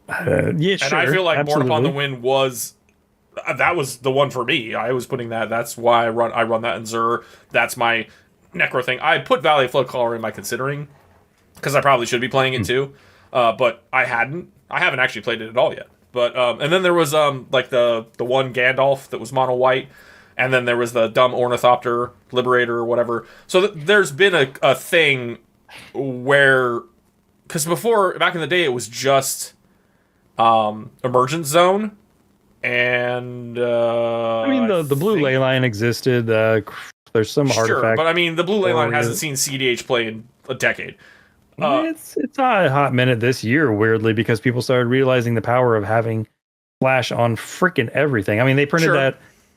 And I feel like Born Upon the Wind was that was the one for me. I was putting that. That's why I run that in Zur. That's my Necro thing. I put Valley Floodcaller in my considering because I probably should be playing it too, but I hadn't. I haven't actually played it at all yet. But and then there was like the one Gandalf that was mono white, and then there was the dumb Ornithopter Liberator or whatever. So there's been a thing where, because before, back in the day, it was just Emergence Zone, and I mean the blue ley line existed. There's some artifact, but I mean the blue ley line hasn't seen CDH play in a decade. It's a hot minute this year, weirdly, because people started realizing the power of having flash on freaking everything. I mean, they printed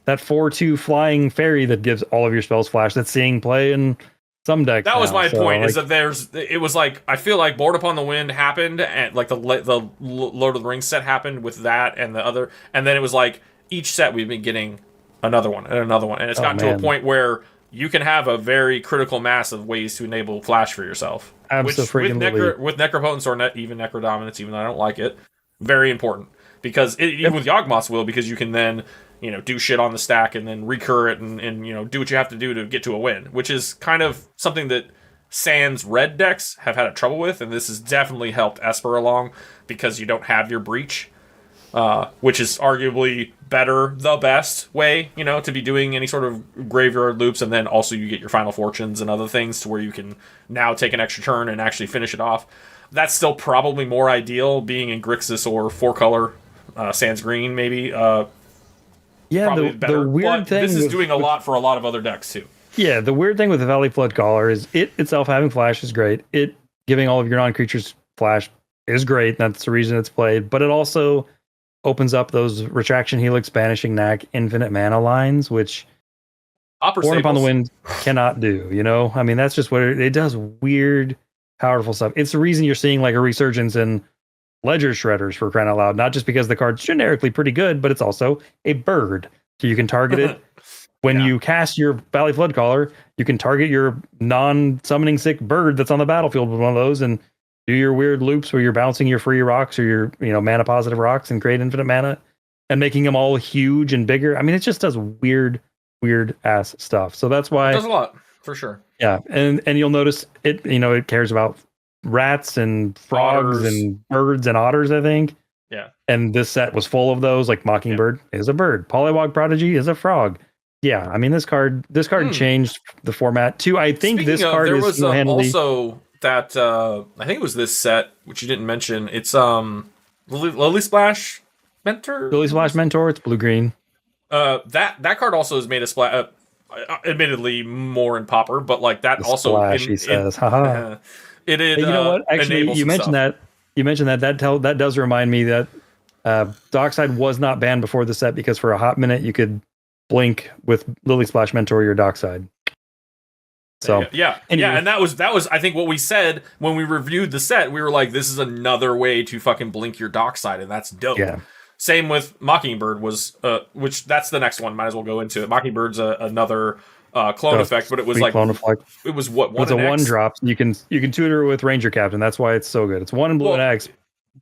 that 4/2 flying fairy that gives all of your spells flash. That's seeing play in some decks. That was my point. Is that it was like, I feel like Born Upon the Wind happened, and like the Lord of the Rings set happened with that and the other, and then it was like each set we've been getting another one and another one, and it's gotten to a point where you can have a very critical mass of ways to enable flash for yourself. Absolutely. With Necropotence or even Necrodominance, even though I don't like it, very important. Because even with Yawgmoth's Will, because you can then, do shit on the stack and then recur it and do what you have to do to get to a win, which is kind of something that Sans red decks have had a trouble with, and this has definitely helped Esper along because you don't have your breach. Which is arguably the best way, to be doing any sort of graveyard loops, and then also you get your Final Fortunes and other things to where you can now take an extra turn and actually finish it off. That's still probably more ideal, being in Grixis or 4-color, Sans Green, maybe. The weird thing... This is doing a lot for a lot of other decks, too. Yeah, the weird thing with the Valley Floodcaller is it itself having flash is great. It giving all of your non-creatures flash is great. That's the reason it's played. But it also opens up those Retraction Helix, Banishing Knack, Infinite Mana lines, which Born Upon the Wind cannot do, I mean, that's just what it does. Weird, powerful stuff. It's the reason you're seeing like a resurgence in Ledger Shredders, for crying out loud. Not just because the card's generically pretty good, but it's also a bird. So you can target it. When you cast your Valley Floodcaller, you can target your non-summoning sick bird that's on the battlefield with one of those and do your weird loops where you're bouncing your free rocks or your mana positive rocks and create infinite mana and making them all huge and bigger. I mean, it just does weird ass stuff. So that's why it does a lot, for sure. Yeah, and you'll notice it. It cares about rats and frogs and birds and otters, I think. Yeah. And this set was full of those. Like Mockingbird is a bird. Polywog Prodigy is a frog. Yeah, I mean this card changed the format too. I think Speaking this card there is was also that I think it was this set which you didn't mention. It's Lily Splash Mentor. Lily Splash Mentor. It's blue green. That card also has made a splash. Admittedly, more in Pauper, but like that The also. splash, he says. Haha. It is. You know what? Actually, you mentioned that. You mentioned that does remind me that Dockside was not banned before the set because for a hot minute you could blink with Lily Splash Mentor your Dockside. So anyway. And that was I think what we said when we reviewed the set. We were like, this is another way to fucking blink your Dockside, and that's dope. Yeah. Same with Mockingbird which that's the next one. Might as well go into it. Mockingbird's another clone effect, but it was like clone effect. It was what it's a one drop. You can tutor with Ranger Captain. That's why it's so good. It's 1 in blue and X.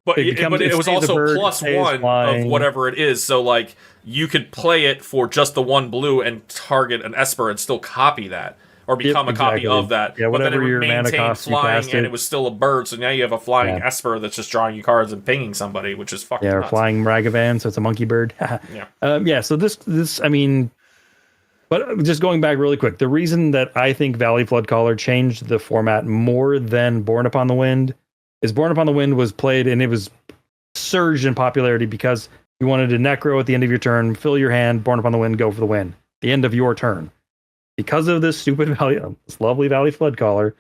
But it was also +1 of whatever it is. So like you could play it for just the 1 blue and target an Esper and still copy that. Or become a copy of that. Yeah, whatever but then it your mana maintained cost, flying, and it was still a bird. So now you have a flying Esper that's just drawing you cards and pinging somebody, which is fucking nuts. Flying Ragavan, so it's a monkey bird. Yeah. So this I mean, But just going back really quick, the reason that I think Valley Flood Caller changed the format more than Born Upon the Wind is Born Upon the Wind was played and it was surged in popularity because you wanted to necro at the end of your turn, fill your hand, Born Upon the Wind, go for the win. The end of your turn. Because of this stupid this lovely Valley Flood Caller,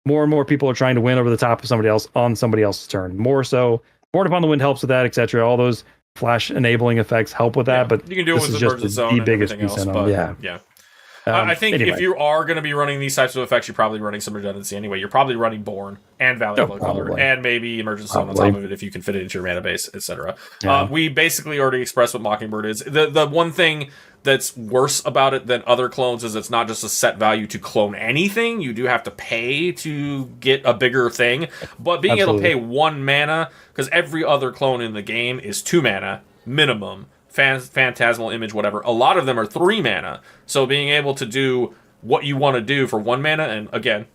more and more people are trying to win over the top of somebody else on somebody else's turn. More so, Born Upon the Wind helps with that, etc. All those flash enabling effects help with that, but you can do it with Emergent Zone and everything else. But yeah. I think anyway. if you are going to be running these types of effects, you're probably running some redundancy anyway. You're probably running Born and Valley Flood Caller and maybe Emergent Zone on top of it if you can fit it into your mana base, etc. We basically already expressed what Mockingbird is. The one thing that's worse about it than other clones is it's not just a set value to clone anything. You do have to pay to get a bigger thing. But being able to pay 1 mana, because every other clone in the game is 2 mana minimum. Phantasmal Image, whatever. A lot of them are 3 mana. So being able to do what you want to do for 1 mana, and again,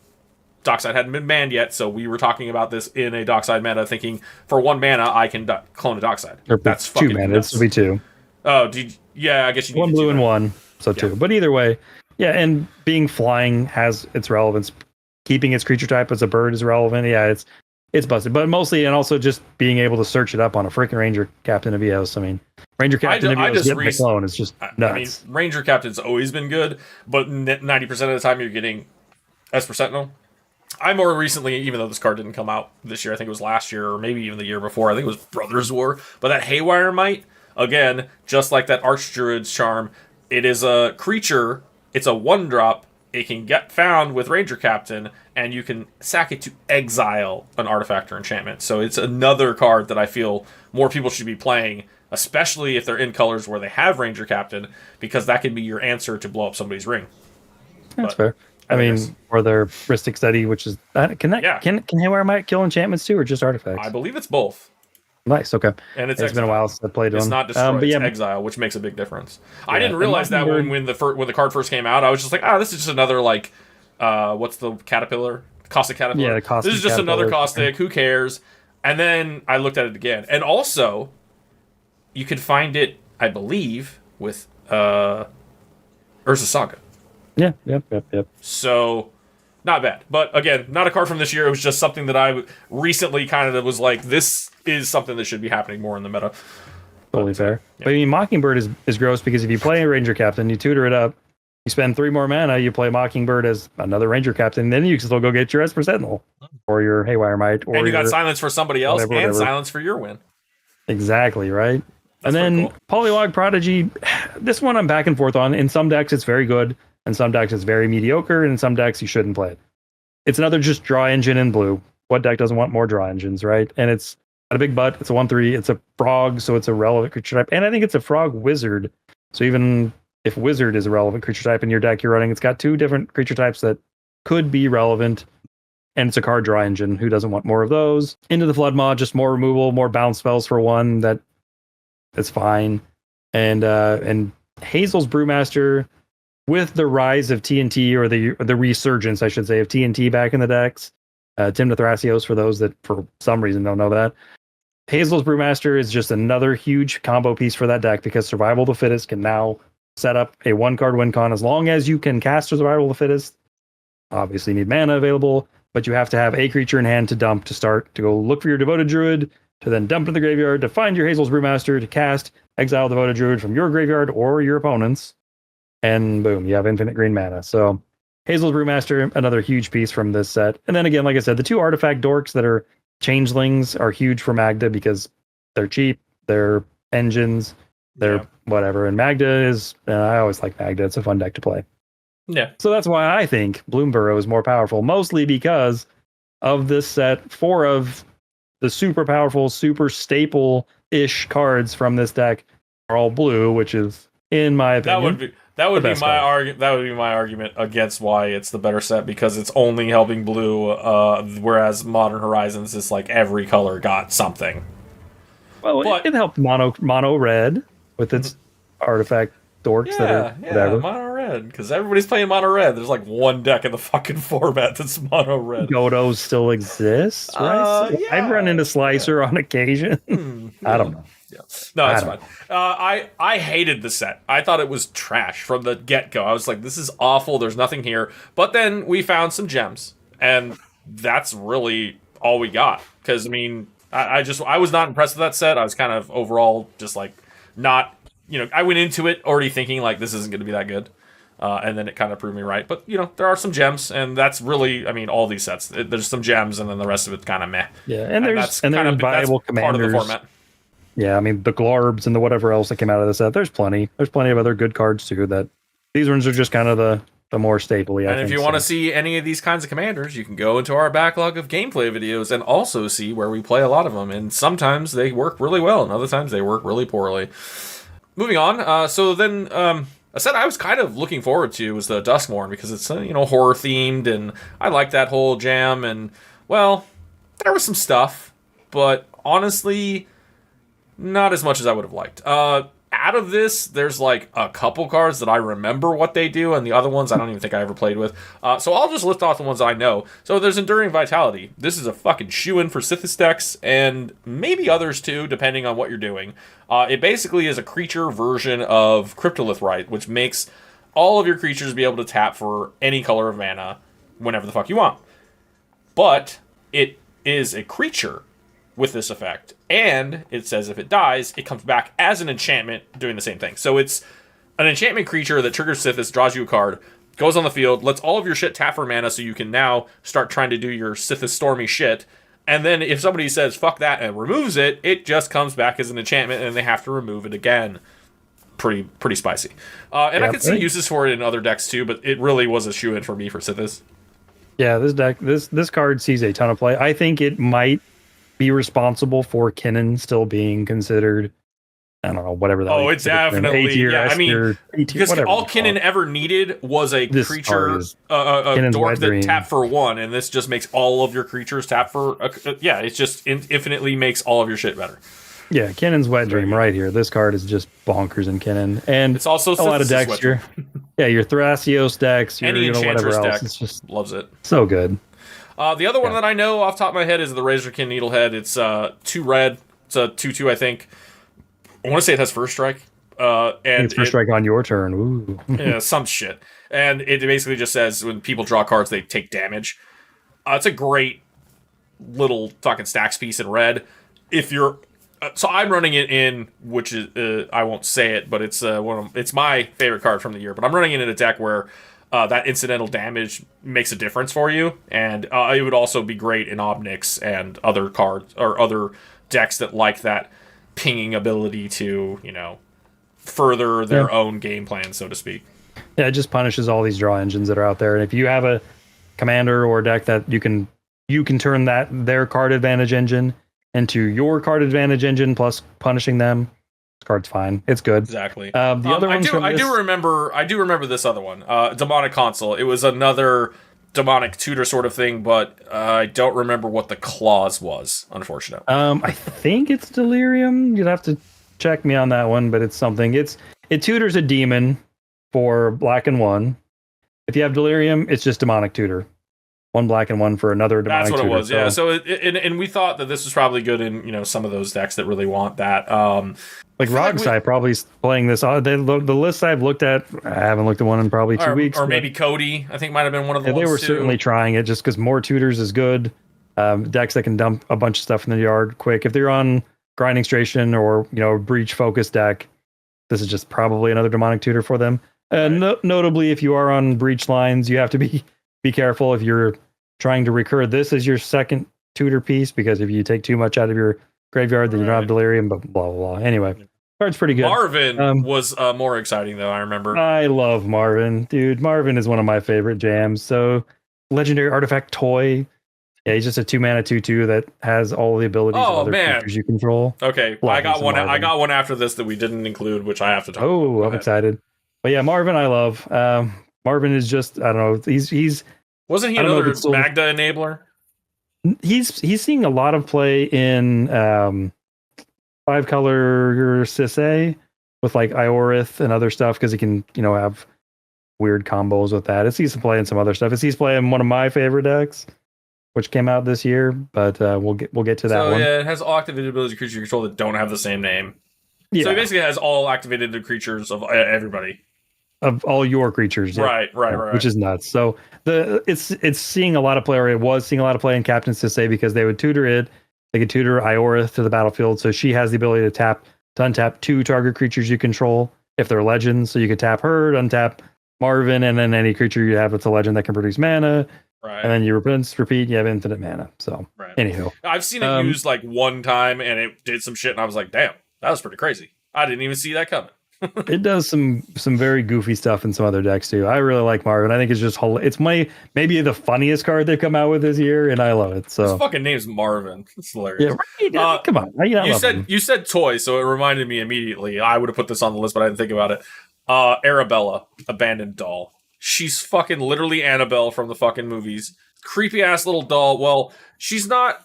Dockside hadn't been banned yet, so we were talking about this in a Dockside meta, thinking for 1 mana I can clone a Dockside. That's fucking 2 mana. It's to be 2. Oh, yeah, I guess you need 1 blue and 1, so 2. But either way, yeah, and being flying has its relevance. Keeping its creature type as a bird is relevant. Yeah, it's busted. But mostly, and also just being able to search it up on a freaking Ranger Captain of Eos. I mean, Ranger Captain of Eos getting the clone is just nuts. I mean, Ranger Captain's always been good, but 90% of the time you're getting Esper Sentinel. I more recently, even though this card didn't come out this year, I think it was last year or maybe even the year before, I think it was Brothers War, but that Haywire Might, again, just like that Archdruid's Charm, it is a creature, it's a 1-drop, it can get found with Ranger Captain, and you can sack it to exile an artifact or enchantment. So it's another card that I feel more people should be playing, especially if they're in colors where they have Ranger Captain, because that can be your answer to blow up somebody's ring. That's fair. I mean, or their Rhystic Study, which is can Haywire Might kill enchantments too, or just artifacts? I believe it's both. Nice. Okay. And it's been a while since I played It's one. not destroy, it's exile, which makes a big difference. I didn't realize that when the card first came out. I was just like, this is just another what's the caterpillar? Caustic Caterpillar. Yeah, the Caustic. This is just another Caustic. Who cares? And then I looked at it again, and also you could find it, I believe, with Urza Saga. Yeah. Yep. So, not bad. But again, not a card from this year. It was just something that I recently kind of was like, this is something that should be happening more in the meta. Totally fair. Yeah. But I mean, Mockingbird is gross because if you play a Ranger Captain, you tutor it up, you spend 3 more mana, you play Mockingbird as another Ranger Captain, and then you can still go get your Esper Sentinel or your Haywire Might. Or and you got silence for somebody else whatever. Silence for your win. Exactly, right? That's and then cool. Polywog Prodigy, this one I'm back and forth on. In some decks, it's very good. In some decks, it's very mediocre. And in some decks, you shouldn't play it. It's another just draw engine in blue. What deck doesn't want more draw engines, right? And it's got a big butt. It's a 1/3. It's a frog, so it's a relevant creature type. And I think it's a frog wizard. So even if wizard is a relevant creature type in your deck you're running, it's got 2 different creature types that could be relevant. And it's a card draw engine. Who doesn't want more of those? Into the Flood Maw, just more removal, more bounce spells for 1. That's fine. And Hazel's Brewmaster, with the rise of TNT, or the resurgence, I should say, of TNT back in the decks. Tim Thrasios, for those that for some reason don't know that. Hazel's Brewmaster is just another huge combo piece for that deck because Survival of the Fittest can now set up a 1-card win con as long as you can cast Survival of the Fittest. Obviously, you need mana available, but you have to have a creature in hand to dump to start to go look for your Devoted Druid, to then dump in the graveyard, to find your Hazel's Brewmaster, to cast, exile Devoted Druid from your graveyard or your opponent's, and boom, you have infinite green mana. So Hazel's Brewmaster, another huge piece from this set. And then again, like I said, the 2 artifact dorks that are changelings are huge for Magda because they're cheap, they're engines, they're whatever. And Magda is, I always like Magda. It's a fun deck to play. Yeah. So that's why I think Bloomburrow is more powerful, mostly because of this set. 4 of the super powerful, super staple-ish cards from this deck are all blue, which is, in my opinion, that would be my argument against why it's the better set, because it's only helping blue, whereas Modern Horizons is like every color got something. Well, it helped mono red with its artifact dorks that are whatever. Mono red, because everybody's playing mono red. There's like 1 deck in the fucking format that's mono red. Godo still exists, right? I've run into Slicer on occasion. I don't know. Yeah. No, that's fine. I hated the set. I thought it was trash from the get go. I was like, this is awful. There's nothing here. But then we found some gems, and that's really all we got. Because I mean, I was not impressed with that set. I was kind of overall just like not. I went into it already thinking like this isn't going to be that good. And then it kind of proved me right. But, there are some gems, and that's really, I mean, all these sets. There's some gems, and then the rest of it's kind of meh. Yeah, and there's viable commanders. Part of the format. Yeah, I mean, the Glarbs and the whatever else that came out of the set, there's plenty. There's plenty of other good cards, too, that these ones are just kind of the more staple-y, And if you want to see any of these kinds of commanders, you can go into our backlog of gameplay videos and also see where we play a lot of them. And sometimes they work really well, and other times they work really poorly. Moving on, so then... a set I was kind of looking forward to was the Duskmourn because it's horror themed and I like that whole jam and well there was some stuff but honestly not as much as I would have liked. Out of this there's like a couple cards that I remember what they do and the other ones I don't even think I ever played with. So I'll just list off the ones I know. So there's Enduring Vitality. This is a fucking shoe-in for Sithis decks and maybe others too depending on what you're doing. It basically is a creature version of Cryptolith Rite, which makes all of your creatures be able to tap for any color of mana whenever the fuck you want. But it is a creature with this effect, and it says if it dies, it comes back as an enchantment doing the same thing. So it's an enchantment creature that triggers Sithis, draws you a card, goes on the field, lets all of your shit tap for mana so you can now start trying to do your Sithis Stormy shit. And then if somebody says, fuck that, and removes it, it just comes back as an enchantment, and they have to remove it again. Pretty spicy. And I could see uses for it in other decks, too, but it really was a shoe-in for me for Sithis. Yeah, this card sees a ton of play. I think it might be responsible for Kinnan still being considered, I don't know, whatever that is. Oh, it's definitely, yeah, I mean, because all Kinnan ever needed was a creature, a dork that tapped for 1, and this just makes all of your creatures tap for, it just infinitely makes all of your shit better. Yeah, Kinnan's Wet Dream right here. This card is just bonkers in Kinnan. And it's also a lot of decks. Your Thrasios decks, your any whatever else. Deck It's just loves it. So good. The other one that I know off the top of my head is the Razorkin Needlehead. It's 2 red. It's a 2/2, I think. I want to say it has First Strike. And it's First Strike on your turn. Ooh. Yeah, some shit. And it basically just says when people draw cards, they take damage. It's a great little fucking stacks piece in red. If you're... so I'm running it in, which is... I won't say it, but it's it's my favorite card from the year. But I'm running it in a deck where... that incidental damage makes a difference for you, and it would also be great in Obnix and other cards or other decks that like that pinging ability to, further their own game plan, so to speak. Yeah, it just punishes all these draw engines that are out there, and if you have a commander or a deck that you can turn their card advantage engine into your card advantage engine plus punishing them. Card's fine. It's good. Exactly. The other one I do remember this other one. Demonic Console. It was another demonic tutor sort of thing, but I don't remember what the clause was, unfortunately. I think it's Delirium. You'd have to check me on that one, but it's something. It tutors a demon for black and 1. If you have Delirium, it's just demonic tutor. 1 black and 1 for another demonic tutor. That's what it was, yeah. So and we thought that this was probably good in some of those decks that really want that. Like Rogsai probably playing this. The lists I've looked at, I haven't looked at one in probably 2 weeks. Or maybe Cody, I think might have been one of the ones. They were too. certainly trying it just because more tutors is good. Decks that can dump a bunch of stuff in the yard quick. If they're on Grinding Station or Breach focused deck, this is just probably another demonic tutor for them. Notably, if you are on Breach lines, you have to be careful if you're trying to recur this as your second tutor piece, because if you take too much out of your graveyard, then you don't have Delirium, but blah, blah, blah. Anyway, card's pretty good. Marvin was more exciting, though, I remember. I love Marvin. Dude, Marvin is one of my favorite jams. So, Legendary Artifact Toy. Yeah, he's just a 2-mana 2/2 that has all the abilities of other creatures you control. Okay, I got one after this that we didn't include, which I have to talk about. Oh, I'm excited. But yeah, Marvin I love. Marvin is just, I don't know, he's wasn't he another Magda enabler? He's seeing a lot of play in 5-color Sisay with like Iorith and other stuff because he can, have weird combos with that. It's he's playing some other stuff. He's playing one of my favorite decks. which came out this year, but we'll get to that So one. yeah, it has all activated abilities of creatures you control that don't have the same name. Yeah, So it basically has all activated creatures of everybody. of all your creatures. Yep. Right. Which is nuts. So it's seeing a lot of play, or it was seeing a lot of play in Captains to say, because they would tutor it. They could tutor Iorith to the battlefield, so she has the ability to untap 2 target creatures you control if they're legends. So you could tap her, untap Marvin, and then any creature you have that's a legend that can produce mana. Right. And then you repeat, you have infinite mana. So anywho. I've seen it used like one time and it did some shit and I was like, damn, that was pretty crazy. I didn't even see that coming. It does some very goofy stuff in some other decks too. I really like Marvin. I think it's just it's maybe the funniest card they've come out with this year, and I love it. So his fucking name's Marvin. It's hilarious. Yeah, right? Come on. You said toy, so it reminded me immediately. I would have put this on the list, but I didn't think about it. Arabella, abandoned doll. She's fucking literally Annabelle from the fucking movies. Creepy ass little doll. Well, she's not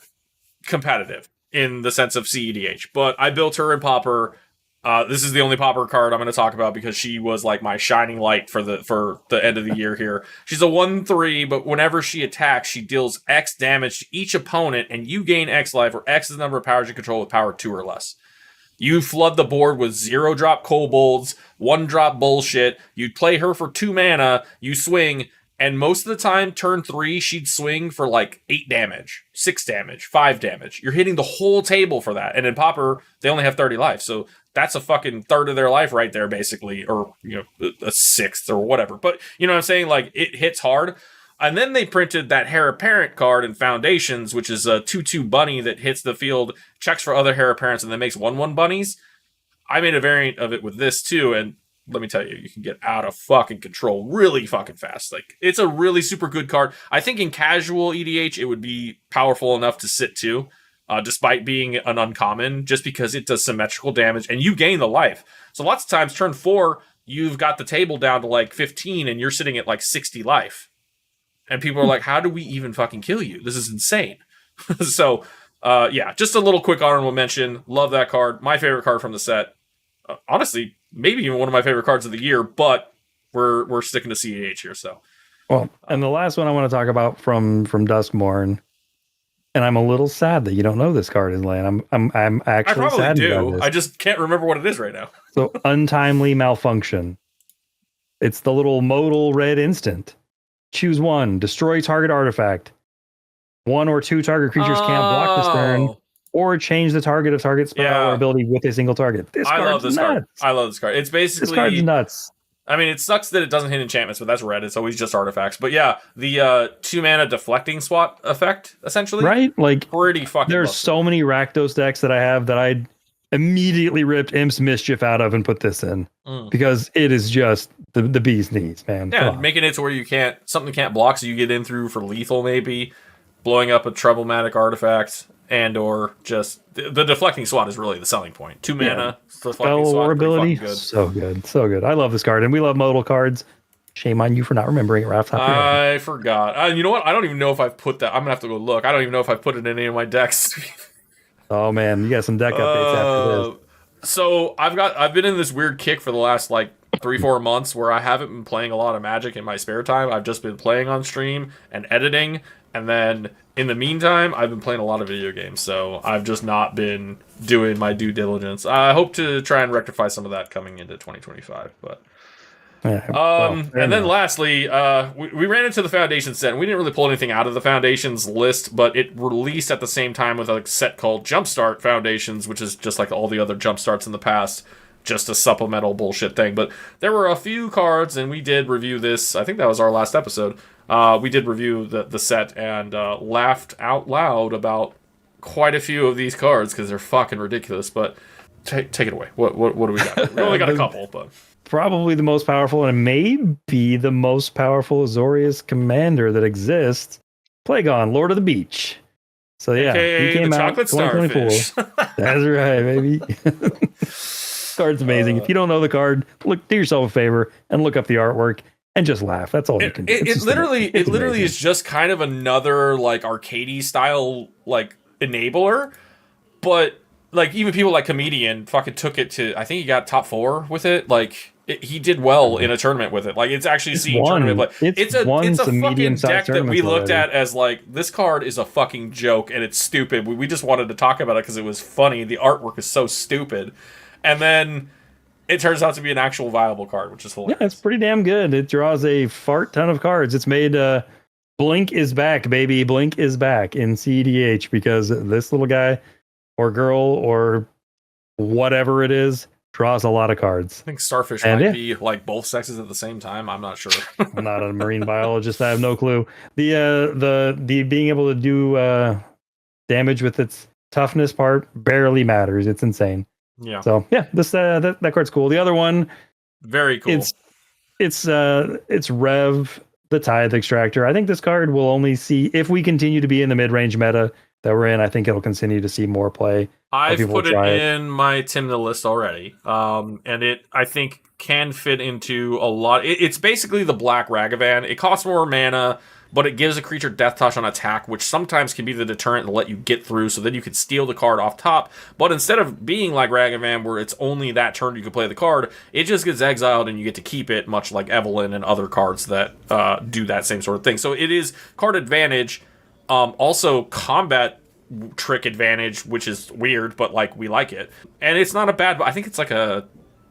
competitive in the sense of CEDH, but I built her in Pauper. This is the only Pauper card I'm going to talk about because she was like my shining light for the end of the year here. She's a 1/3, but whenever she attacks, she deals X damage to each opponent, and you gain X life, where X is the number of powers you control with power 2 or less. You flood the board with 0-drop kobolds, 1-drop bullshit. You'd play her for 2 mana, you swing, and most of the time, turn 3, she'd swing for like 8 damage, 6 damage, 5 damage. You're hitting the whole table for that. And in Pauper, they only have 30 life, so that's a fucking third of their life right there, basically, or a sixth or whatever. But you know what I'm saying? Like, it hits hard. And then they printed that Heir Apparent card in Foundations, which is a 2/2 bunny that hits the field, checks for other Heir Apparents, and then makes 1/1 bunnies. I made a variant of it with this too, and let me tell you, you can get out of fucking control really fucking fast. Like, it's a really super good card. I think in casual EDH, it would be powerful enough to sit too. Despite being an uncommon, just because it does symmetrical damage and you gain the life. So lots of times, turn 4, you've got the table down to like 15 and you're sitting at like 60 life. And people are like, how do we even fucking kill you? This is insane. So, yeah, just a little quick honorable mention. Love that card. My favorite card from the set. Honestly, maybe even one of my favorite cards of the year, but we're sticking to CEH here. So, well, and the last one I want to talk about from Duskmourn. And I'm a little sad that you don't know this card is Land. I'm actually sad. I probably do. I just can't remember what it is right now. So Untimely Malfunction. It's the little modal red instant. Choose 1. Destroy target artifact. 1 or 2 target creatures can't block this turn. Or change the target of target spell or ability with a single target. I love this card. I love this card. It's basically... This card's nuts. I mean, it sucks that it doesn't hit enchantments, but that's red. It's always just artifacts. But yeah, the 2 mana deflecting swat effect, essentially. Right? Like, pretty fucking there's so many Rakdos decks that I have that I immediately ripped Imp's Mischief out of and put this in. Because it is just the bee's knees, man. Yeah, making it to where something can't block, so you get in through for lethal, maybe. Blowing up a troublematic artifact. And or just the deflecting swat is really the selling point. 2 mana, deflecting swat, ability, good. So good. I love this card, and we love modal cards. Shame on you for not remembering it right off the top of your head. I forgot. You know what? I don't even know if I've put that. I'm gonna have to go look. I don't even know if I've put it in any of my decks. Oh man, you got some deck updates after this. So I've been in this weird kick for the last like 3-4 months where I haven't been playing a lot of Magic in my spare time. I've just been playing on stream and editing, and then in the meantime, I've been playing a lot of video games, so I've just not been doing my due diligence. I hope to try and rectify some of that coming into 2025. But and then lastly, we ran into the Foundation set, and we didn't really pull anything out of the Foundations list, but it released at the same time with a set called Jumpstart Foundations, which is just like all the other Jumpstarts in the past, just a supplemental bullshit thing. But there were a few cards, and we did review this. I think that was our last episode. We did review the set and laughed out loud about quite a few of these cards because they're fucking ridiculous. But take it away. What do we got? We only got a couple, but probably the most powerful and maybe the most powerful Azorius commander that exists, Plagon, Lord of the Beach. So yeah, AKA he came the out chocolate starfish. That's right, baby. Card's amazing. If you don't know the card, do yourself a favor and look up the artwork. And just laugh. That's all you can do. It literally is just kind of another like arcadey style like enabler, but like even people like Comedian fucking took it to. I think he got top 4 with it. Like he did well in a tournament with it. Like, it's actually seeing tournament play. It's a some fucking deck that we looked already. at as like, this card is a fucking joke and it's stupid. We just wanted to talk about it because it was funny. The artwork is so stupid, and then it turns out to be an actual viable card, which is hilarious. Yeah, it's pretty damn good. It draws a fart ton of cards. It's made Blink is back, baby. Blink is back in CDH because this little guy or girl or whatever it is draws a lot I I think starfish might be like both sexes at the same time. I'm not sure. I'm not a marine biologist. I have no clue. The being able to do damage with its toughness part barely matters. It's insane. Yeah. So yeah, this that card's cool. The other one, very cool. It's Rev, the Tithe Extractor. I think this card will only see, if we continue to be in the mid-range meta that we're in, I think it'll continue to see more play. I've put it in my Timna list already, and it, I think, can fit into a lot. It's basically the Black Ragavan. It costs more mana, but it gives a creature Death Touch on attack, which sometimes can be the deterrent to let you get through, so then you can steal the card off top. But instead of being like Ragavan, where it's only that turn you can play the card, it just gets exiled and you get to keep it, much like Evelyn and other cards that do that same sort of thing. So it is card advantage, also combat trick advantage, which is weird, but like we like it, and it's not a bad. I think it's like a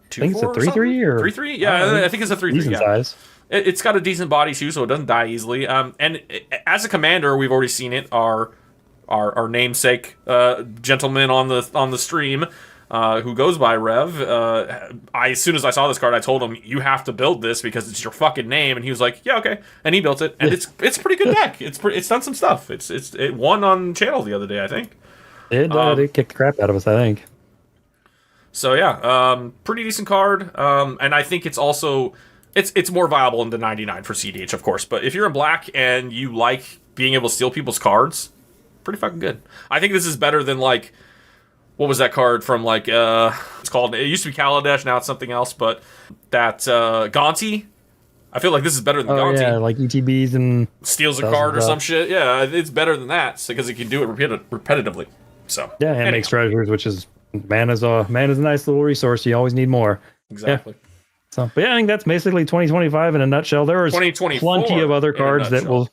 2/4. I think it's a 3/3 or 3/3. Yeah, I think it's a 3/3. Decent size. It's got a decent body too, so it doesn't die easily. And as a commander, we've already seen it. Our namesake gentleman on the stream, who goes by Rev. As soon as I saw this card, I told him, you have to build this because it's your fucking name, and he was like, yeah, okay, and he built it, and it's a pretty good deck. It's done some stuff. It won on channel the other day, I think. It kicked the crap out of us, I think. So yeah, pretty decent card. And I think it's also it's more viable in the 99 for CDH, of course. But if you're in black and you like being able to steal people's cards, pretty fucking good. I think this is better than like, what was that card from like it's called, it used to be Kaladesh, now it's something else, but that Gonti, I feel like this is better than Gonti. Yeah, like ETBs and steals a card or some shit. Yeah, it's better than that because it can do it repetitively. So yeah, and makes treasures, which is mana's a nice little resource. You always need more. Exactly. Yeah. So, but yeah, I think that's basically 2025 in a nutshell. There is plenty of other cards that will.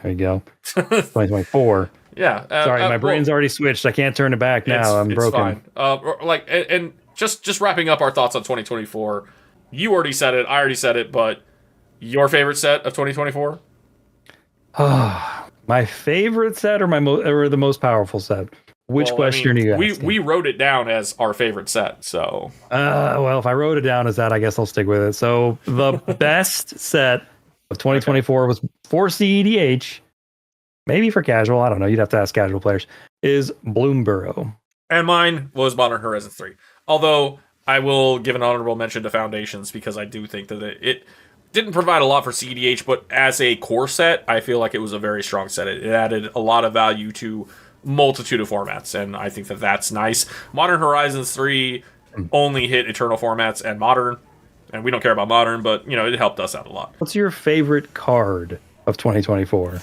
There you go. 2024. Yeah. Sorry, my brain's already switched. I can't turn it back now. I'm broken. Fine. And just wrapping up our thoughts on 2024. You already said it. I already said it. But your favorite set of 2024? My favorite set, or the most powerful set? Which question are you asking? We wrote it down as our favorite set. So. Well, if I wrote it down as that, I guess I'll stick with it. So the best set of 2024 was for CEDH. Maybe for casual, I don't know. You'd have to ask casual players. Is Bloomburrow. And mine was Modern Horizons 3. Although I will give an honorable mention to Foundations because I do think that it didn't provide a lot for CDH, but as a core set, I feel like it was a very strong set. It added a lot of value to multitude of formats, and I think that that's nice. Modern Horizons 3 only hit Eternal formats and Modern, and we don't care about Modern, but it helped us out a lot. What's your favorite card of 2024?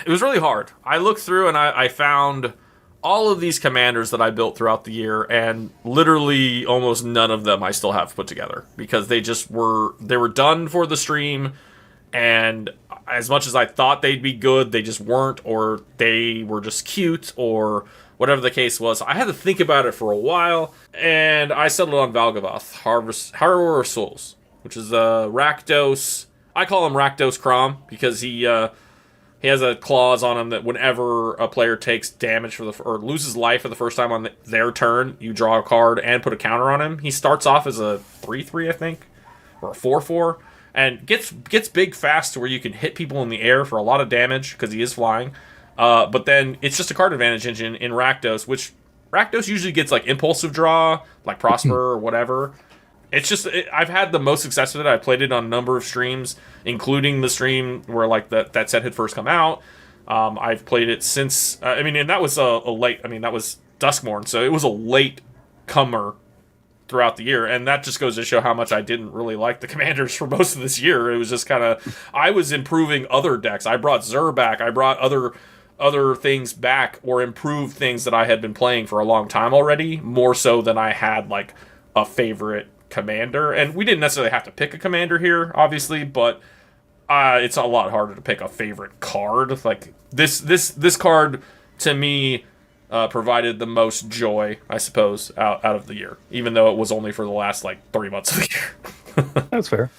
It was really hard. I looked through and I found all of these commanders that I built throughout the year, and literally almost none of them I still have put together because they were done for the stream, and as much as I thought they'd be good, they just weren't, or they were just cute, or whatever the case was. I had to think about it for a while, and I settled on Valgavoth, Harrower of Souls, which is Rakdos. I call him Rakdos Crom because he has a clause on him that whenever a player takes damage or loses life for the first time on their turn, you draw a card and put a counter on him. He starts off as a 3/3, I think, or a 4/4, and gets big fast to where you can hit people in the air for a lot of damage because he is flying. But then it's just a card advantage engine in Rakdos, which Rakdos usually gets like impulsive draw, like Prosper or whatever. It's just, I've had the most success with it. I played it on a number of streams, including the stream where like that set had first come out. I've played it since, and that was a late, that was Duskmorn, so it was a late comer throughout the year, and that just goes to show how much I didn't really like the commanders for most of this year. It was just kind of, I was improving other decks. I brought Zur back. I brought other things back, or improved things that I had been playing for a long time already, more so than I had like a favorite commander, and we didn't necessarily have to pick a commander here, obviously, but it's a lot harder to pick a favorite card. Like this card to me provided the most joy, I suppose, out of the year, even though it was only for the last like 3 months of the year. That's fair.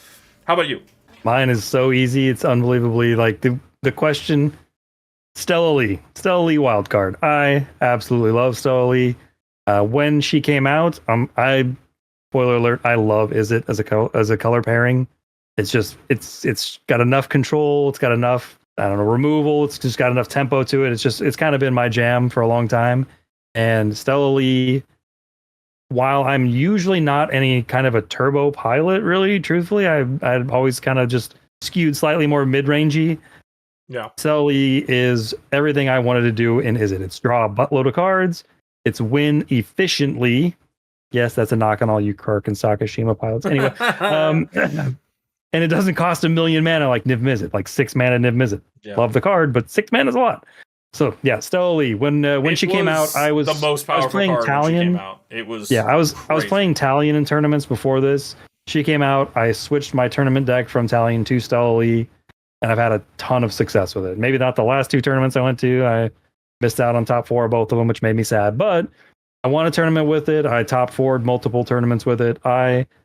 How about you? Mine is so easy. It's unbelievably like the question. Stella Lee wild card. I absolutely love Stella Lee. When she came out, I spoiler alert, I love Izzet as a color pairing. It's just it's got enough control. It's got enough removal. It's just got enough tempo to it. It's kind of been my jam for a long time. And Stella Lee, while I'm usually not any kind of a turbo pilot, really, truthfully, I've always kind of just skewed slightly more mid-rangey. Yeah. Stella Lee is everything I wanted to do in Izzet. It's draw a buttload of cards. It's win efficiently. Yes, that's a knock on all you Kirk and Sakashima pilots. Anyway, and it doesn't cost 1 million mana like Niv Mizzet, like 6 mana Niv Mizzet. Yeah. Love the card, but 6 mana is a lot. So yeah, Stella Lee. When she came out, I was the most powerful playing card Talion. when she came out. It was I was playing Talion in tournaments before this. She came out. I switched my tournament deck from Talion to Stella Lee, and I've had a ton of success with it. Maybe not the last 2 tournaments I went to. I missed out on top 4 of both of them, which made me sad. But I won a tournament with it. I top 4'd multiple tournaments with it.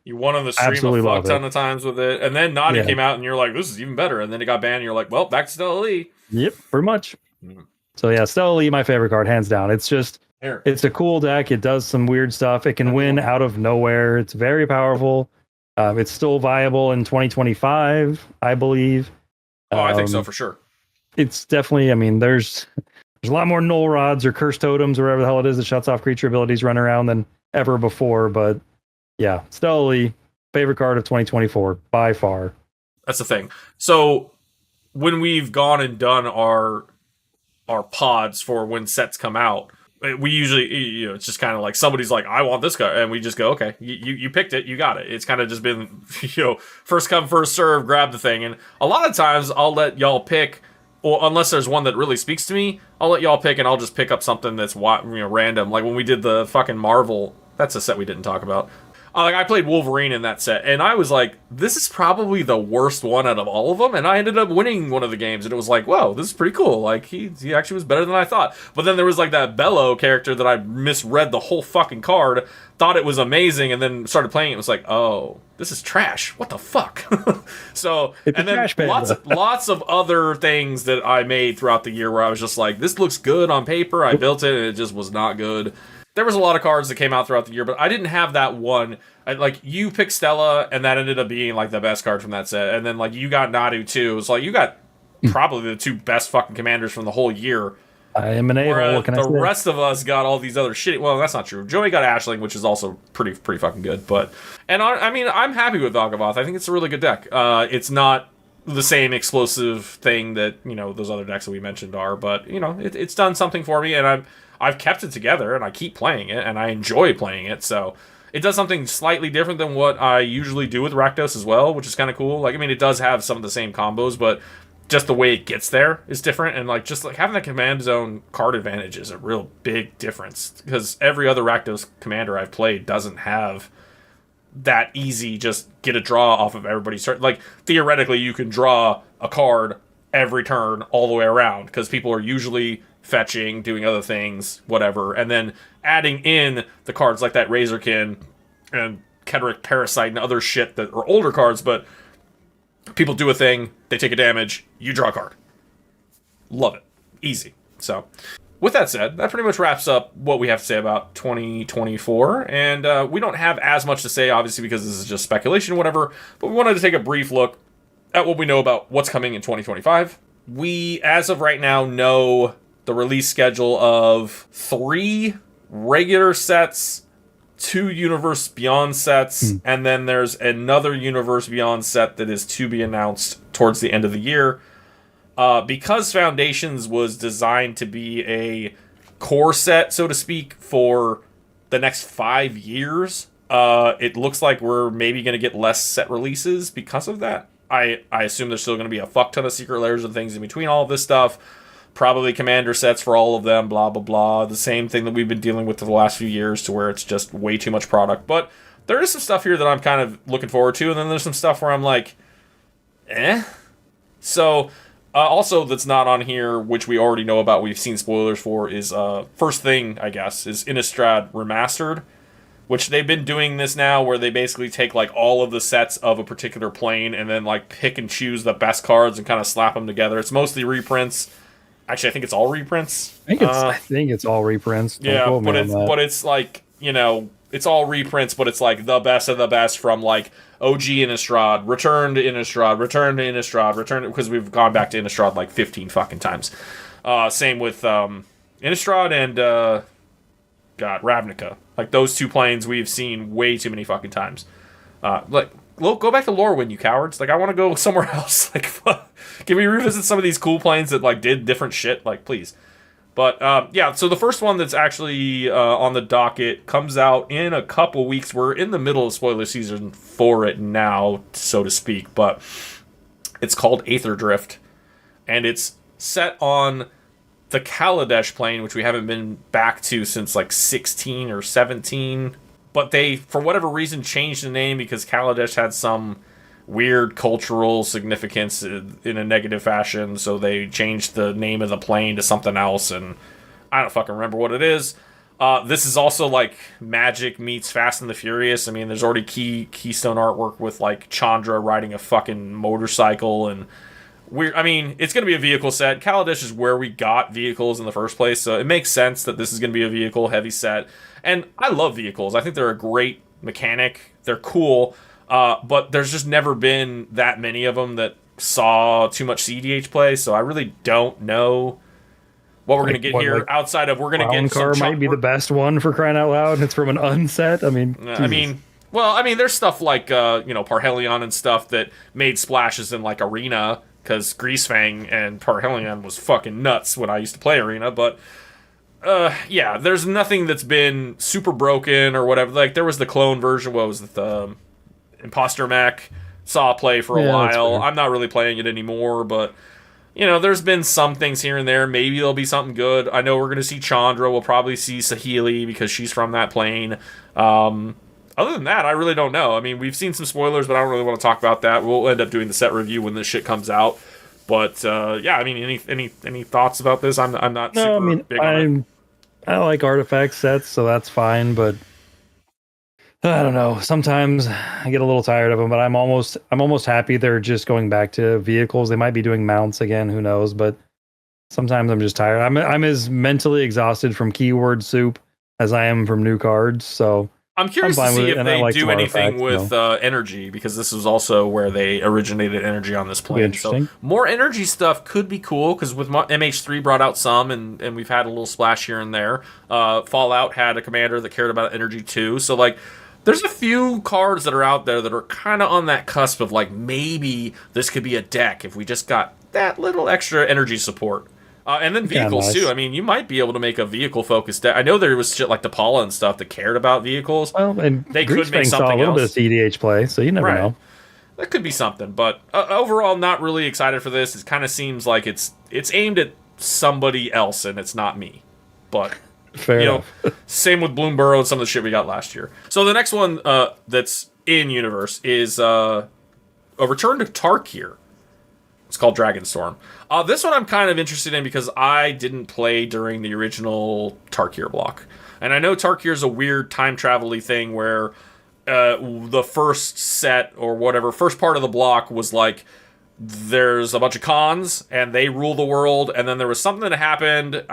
You won on the stream absolutely a fuck ton of times with it. And then Nadi came out and you're like, this is even better. And then it got banned and you're like, well, back to Stella Lee. Yep, pretty much. Mm. So yeah, Stella Lee, my favorite card, hands down. It's just, it's a cool deck. It does some weird stuff. It can win out of nowhere. It's very powerful. It's still viable in 2025, I believe. Oh, I think so for sure. It's definitely, I mean, there's a lot more null rods or curse totems or whatever the hell it is that shuts off creature abilities run around than ever before. But yeah, Stella Lee, favorite card of 2024 by far. That's the thing. So when we've gone and done our pods for when sets come out, we usually, it's just kind of like somebody's like, I want this card, and we just go, okay, you picked it, you got it. It's kind of just been, first come, first serve, grab the thing. And a lot of times I'll let y'all pick, or unless there's one that really speaks to me, I'll let y'all pick, and I'll just pick up something that's random. Like when we did the fucking Marvel, that's a set we didn't talk about. I played Wolverine in that set, and I was like, this is probably the worst one out of all of them, and I ended up winning one of the games, and it was like, whoa, this is pretty cool. Like, he actually was better than I thought. But then there was like that Bello character that I misread the whole fucking card, thought it was amazing, and then started playing it, and was like, oh, this is trash. What the fuck? So, it's and then lots of other things that I made throughout the year where I was just like, this looks good on paper, I built it, and it just was not good. There was a lot of cards that came out throughout the year, but I didn't have that one. Like, you picked Stella, and that ended up being, like, the best card from that set. And then, like, you got Nadu, too. It's like, you got probably the 2 best fucking commanders from the whole year. I am an a-hole. What can I say? The rest of us got all these other shitty... Well, that's not true. Joey got Ashling, which is also pretty fucking good. But, and I mean, I'm happy with Valgavoth. I think it's a really good deck. It's not the same explosive thing that, those other decks that we mentioned are. But, it's done something for me, and I've kept it together, and I keep playing it, and I enjoy playing it, so it does something slightly different than what I usually do with Rakdos as well, which is kind of cool. Like, I mean, it does have some of the same combos, but just the way it gets there is different, and just having that command zone card advantage is a real big difference, because every other Rakdos commander I've played doesn't have that easy just get a draw off of everybody's turn. Like, theoretically, you can draw a card every turn all the way around, because people are usually fetching, doing other things, whatever, and then adding in the cards like that Razorkin and Kedrick Parasite and other shit that are older cards, but people do a thing, they take a damage, you draw a card. Love it. Easy. So, with that said, that pretty much wraps up what we have to say about 2024, and we don't have as much to say, obviously, because this is just speculation or whatever, but we wanted to take a brief look at what we know about what's coming in 2025. We, as of right now, know the release schedule of 3 regular sets, 2 Universe Beyond sets, and then there's another Universe Beyond set that is to be announced towards the end of the year. Because Foundations was designed to be a core set, so to speak, for the next 5 years, it looks like we're maybe going to get less set releases because of that. I assume there's still going to be a fuck ton of secret layers and things in between all of this stuff. Probably commander sets for all of them, blah, blah, blah. The same thing that we've been dealing with for the last few years, to where it's just way too much product. But there is some stuff here that I'm kind of looking forward to, and then there's some stuff where I'm like, eh. So, also that's not on here, which we already know about, we've seen spoilers for, is first thing, I guess, is Innistrad Remastered, which they've been doing this now, where they basically take like all of the sets of a particular plane and then like pick and choose the best cards and kind of slap them together. It's mostly reprints. Actually, I think it's all reprints. I think it's all reprints. Yeah, but it's like, you know, it's all reprints, but it's like the best of the best from like OG Innistrad, Return to Innistrad, because we've gone back to Innistrad like 15 fucking times. Same with Innistrad and Ravnica. Like those two planes we've seen way too many fucking times. Like go back to Lorwyn, you cowards. Like I want to go somewhere else. Like can we revisit some of these cool planes that like did different shit? Like please. But, yeah, so the first one that's actually on the docket comes out in a couple weeks. We're in the middle of spoiler season for it now, so to speak. But it's called Aether Drift. And it's set on the Kaladesh plane, which we haven't been back to since, like, 16 or 17. But they, for whatever reason, changed the name because Kaladesh had some weird cultural significance in a negative fashion, so they changed the name of the plane to something else, and I don't fucking remember what it is. This is also like Magic meets Fast and the Furious. I mean, there's already keystone artwork with like Chandra riding a fucking motorcycle, and I mean, it's going to be a vehicle set. Kaladesh is where we got vehicles in the first place, so it makes sense that this is going to be a vehicle heavy set. And I love vehicles. I think they're a great mechanic. They're cool. But there's just never been that many of them that saw too much CDH play, so I really don't know what we're going to get here outside of we're going to get car might be the best one for crying out loud, and it's from an unset. I mean, there's stuff like Parhelion and stuff that made splashes in like Arena because Greasefang and Parhelion was fucking nuts when I used to play Arena, but yeah, there's nothing that's been super broken or whatever. Like there was the clone version. What was it? The Imposter Mech saw play for a while. I'm not really playing it anymore, but there's been some things here and there. Maybe there'll be something good. I know we're going to see Chandra. We'll probably see Saheeli because she's from that plane. Other than that, I really don't know. I mean, we've seen some spoilers, but I don't really want to talk about that. We'll end up doing the set review when this shit comes out. But yeah, I mean, any thoughts about this? I'm not super big on it. I like artifact sets, so that's fine, but I don't know. Sometimes I get a little tired of them, but I'm almost happy they're just going back to vehicles. They might be doing mounts again, who knows? But sometimes I'm just tired. I'm as mentally exhausted from keyword soup as I am from new cards. So I'm curious to see if they do anything with energy, because this is also where they originated energy on this plane. So more energy stuff could be cool, because with MH3 brought out some, and we've had a little splash here and there. Fallout had a commander that cared about energy too. So like, there's a few cards that are out there that are kind of on that cusp of like, maybe this could be a deck if we just got that little extra energy support. And then vehicles too. I mean, you might be able to make a vehicle-focused deck. I know there was shit like DePaula and stuff that cared about vehicles. Well, and they could make something saw a little else. Bit of CDH play, so you never know. That could be something, but overall, not really excited for this. It kind of seems like it's aimed at somebody else, and it's not me. But fair enough. Same with Bloomburrow and some of the shit we got last year. So the next one that's in universe is a return to Tarkir. It's called Dragonstorm. This one I'm kind of interested in because I didn't play during the original Tarkir block. And I know Tarkir's a weird time travel-y thing where the first set or whatever, first part of the block was like, there's a bunch of cons and they rule the world, and then there was something that happened.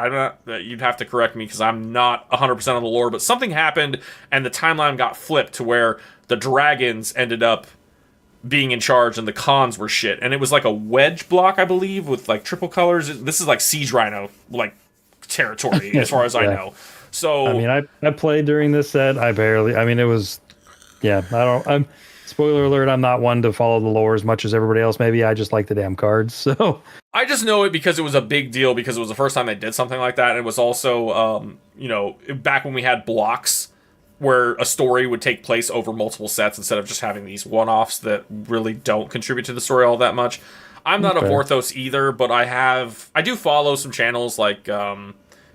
You'd have to correct me because I'm not 100% on the lore, but something happened and the timeline got flipped to where the dragons ended up being in charge and the cons were shit. And it was like a wedge block, I believe, with like triple colors. This is like Siege Rhino like territory as far as I know. So I mean, I played during this set. It was I'm spoiler alert, I'm not one to follow the lore as much as everybody else. Maybe I just like the damn cards. So I just know it because it was a big deal, because it was the first time they did something like that. And it was also back when we had blocks where a story would take place over multiple sets instead of just having these one-offs that really don't contribute to the story all that much. I'm not a Vorthos either, but I do follow some channels like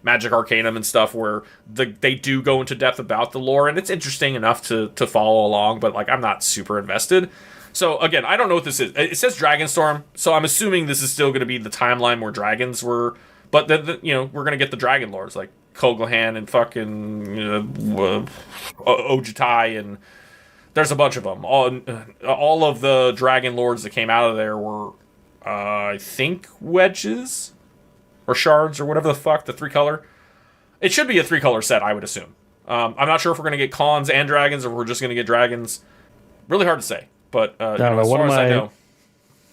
Magic Arcanum and stuff, where they do go into depth about the lore, and it's interesting enough to follow along. But like, I'm not super invested. So again, I don't know what this is. It says Dragonstorm, so I'm assuming this is still going to be the timeline where dragons were. But we're going to get the dragon lords like Koglahan and fucking Ojutai, and there's a bunch of them. All of the dragon lords that came out of there were, I think, wedges or shards or whatever the fuck, the 3-color. It should be a 3-color set, I would assume. I'm not sure if we're going to get cons and dragons or if we're just going to get dragons. Really hard to say. But I don't know. As far as I know,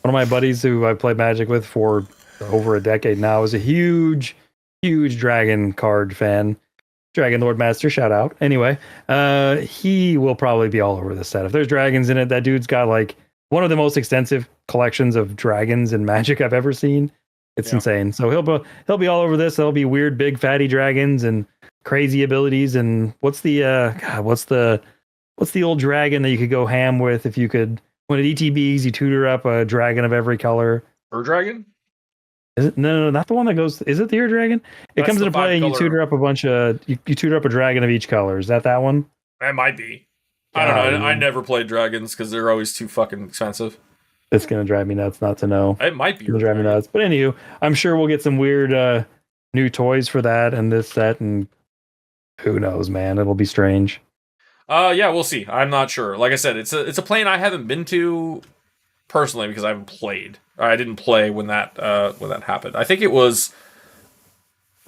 one of my buddies who I played Magic with for over a decade now is a huge dragon card fan. Dragon Lord Master, shout out. Anyway, he will probably be all over this set. If there's dragons in it, that dude's got like one of the most extensive collections of dragons in Magic I've ever seen. It's insane. So he'll be all over this. There'll be weird big fatty dragons and crazy abilities. And what's the old dragon that you could go ham with if you could, when it ETBs, you tutor up a dragon of every color? Ur-Dragon? Is it? No, not the one that goes. Is it the Ur-Dragon? It comes into play and you tutor up a bunch of. You tutor up a dragon of each color. Is that one? It might be. I don't know. I never played dragons because they're always too fucking expensive. It's gonna drive me nuts not to know. It might be. It'll drive me nuts. But anywho, I'm sure we'll get some weird new toys for that and this set, and who knows, man? It'll be strange. Yeah, we'll see. I'm not sure. Like I said, it's a plane I haven't been to personally because I haven't played. I didn't play when that happened. I think it was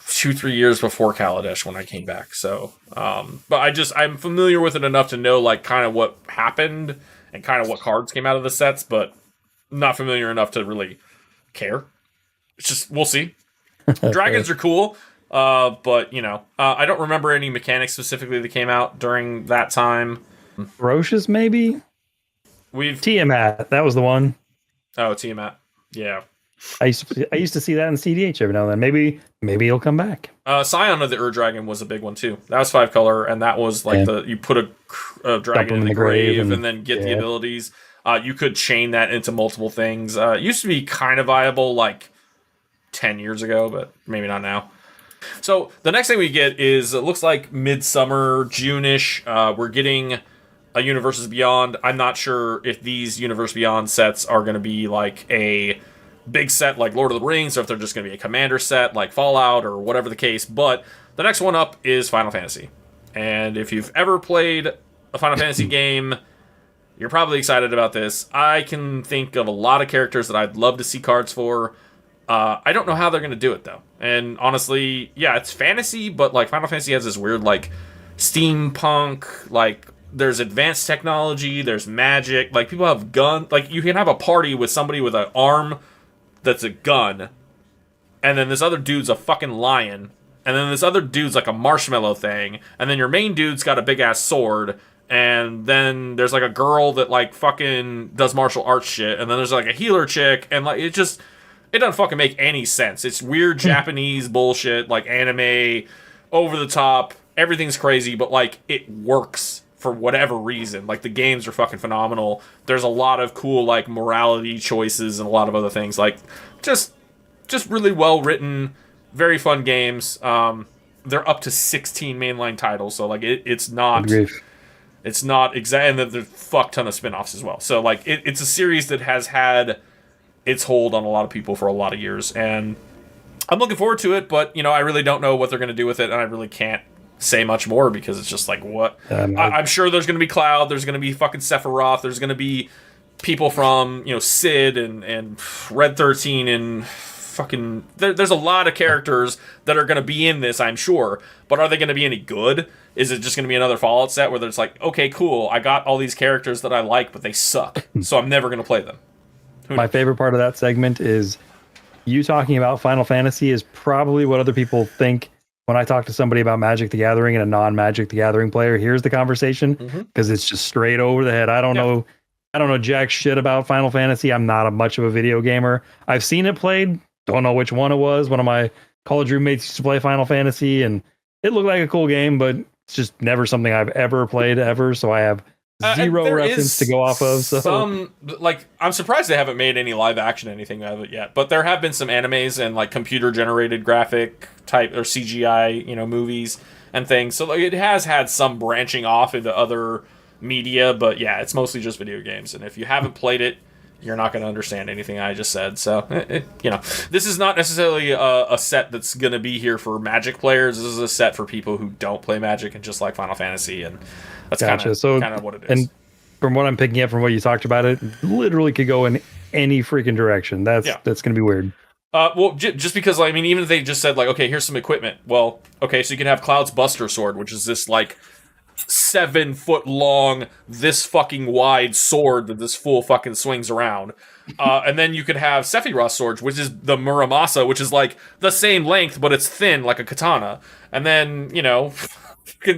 2-3 years before Kaladesh when I came back. So, but I'm familiar with it enough to know like kind of what happened and kind of what cards came out of the sets, but not familiar enough to really care. It's just we'll see. Dragons are cool. But I don't remember any mechanics specifically that came out during that time. Ferocious, maybe. Tiamat. That was the one. Oh, Tiamat. Yeah. I used to see that in CDH every now and then. Maybe it'll come back. Scion of the Ur-Dragon was a big one too. That was 5-color, and that was like you put a dragon in the grave and then get the abilities. You could chain that into multiple things. It used to be kind of viable like 10 years ago, but maybe not now. So the next thing we get is it looks like midsummer, June-ish. We're getting a Universes Beyond. I'm not sure if these Universe Beyond sets are going to be like a big set like Lord of the Rings, or if they're just going to be a Commander set like Fallout or whatever the case. But the next one up is Final Fantasy. And if you've ever played a Final Fantasy game, you're probably excited about this. I can think of a lot of characters that I'd love to see cards for. I don't know how they're going to do it, though. And honestly, yeah, it's fantasy, but like Final Fantasy has this weird like steampunk, like there's advanced technology, there's magic, like people have guns. Like you can have a party with somebody with an arm that's a gun, and then this other dude's a fucking lion, and then this other dude's like a marshmallow thing, and then your main dude's got a big ass sword, and then there's like a girl that like fucking does martial arts shit, and then there's like a healer chick, and like it doesn't fucking make any sense. It's weird Japanese bullshit, like anime, over the top, everything's crazy, but like it works for whatever reason. Like the games are fucking phenomenal. There's a lot of cool like morality choices and a lot of other things. Like just really well written, very fun games. They're up to 16 mainline titles, so like it's not exact, and there's a fuck ton of spin-offs as well. So like it's a series that has had its hold on a lot of people for a lot of years, and I'm looking forward to it, but I really don't know what they're going to do with it, and I really can't say much more because it's just like what I'm sure there's going to be Cloud, there's going to be fucking Sephiroth, there's going to be people from Sid and Red 13 and fucking there's a lot of characters that are going to be in this, I'm sure, but are they going to be any good? Is it just going to be another Fallout set where it's like, okay, cool, I got all these characters that I like, but they suck, so I'm never going to play them? My favorite part of that segment is you talking about Final Fantasy is probably what other people think when I talk to somebody about Magic the Gathering and a non-Magic the Gathering player hears the conversation, because it's just straight over the head. I don't know jack shit about Final Fantasy. I'm not much of a video gamer. I've seen it played. Don't know which one it was. One of my college roommates used to play Final Fantasy, and it looked like a cool game, but it's just never something I've ever played ever. So I have Zero there reference to is go off of. So some, like, I'm surprised they haven't made any live action anything of it yet. But there have been some animes and like computer generated graphic type or CGI, movies and things. So like, it has had some branching off into other media. But yeah, it's mostly just video games. And if you haven't played it, you're not going to understand anything I just said. So, this is not necessarily a set that's going to be here for Magic players. This is a set for people who don't play Magic and just like Final Fantasy, and that's gotcha. kind of what it is. And from what I'm picking up from what you talked about, it literally could go in any freaking direction. That's going to be weird. Well, just because, I mean, even if they just said, like, okay, here's some equipment. Well, okay, so you can have Cloud's Buster Sword, which is this, like, 7-foot long, this fucking wide sword that this fool fucking swings around. And then you could have Sephiroth's sword, which is the Muramasa, which is like the same length, but it's thin like a katana. And then,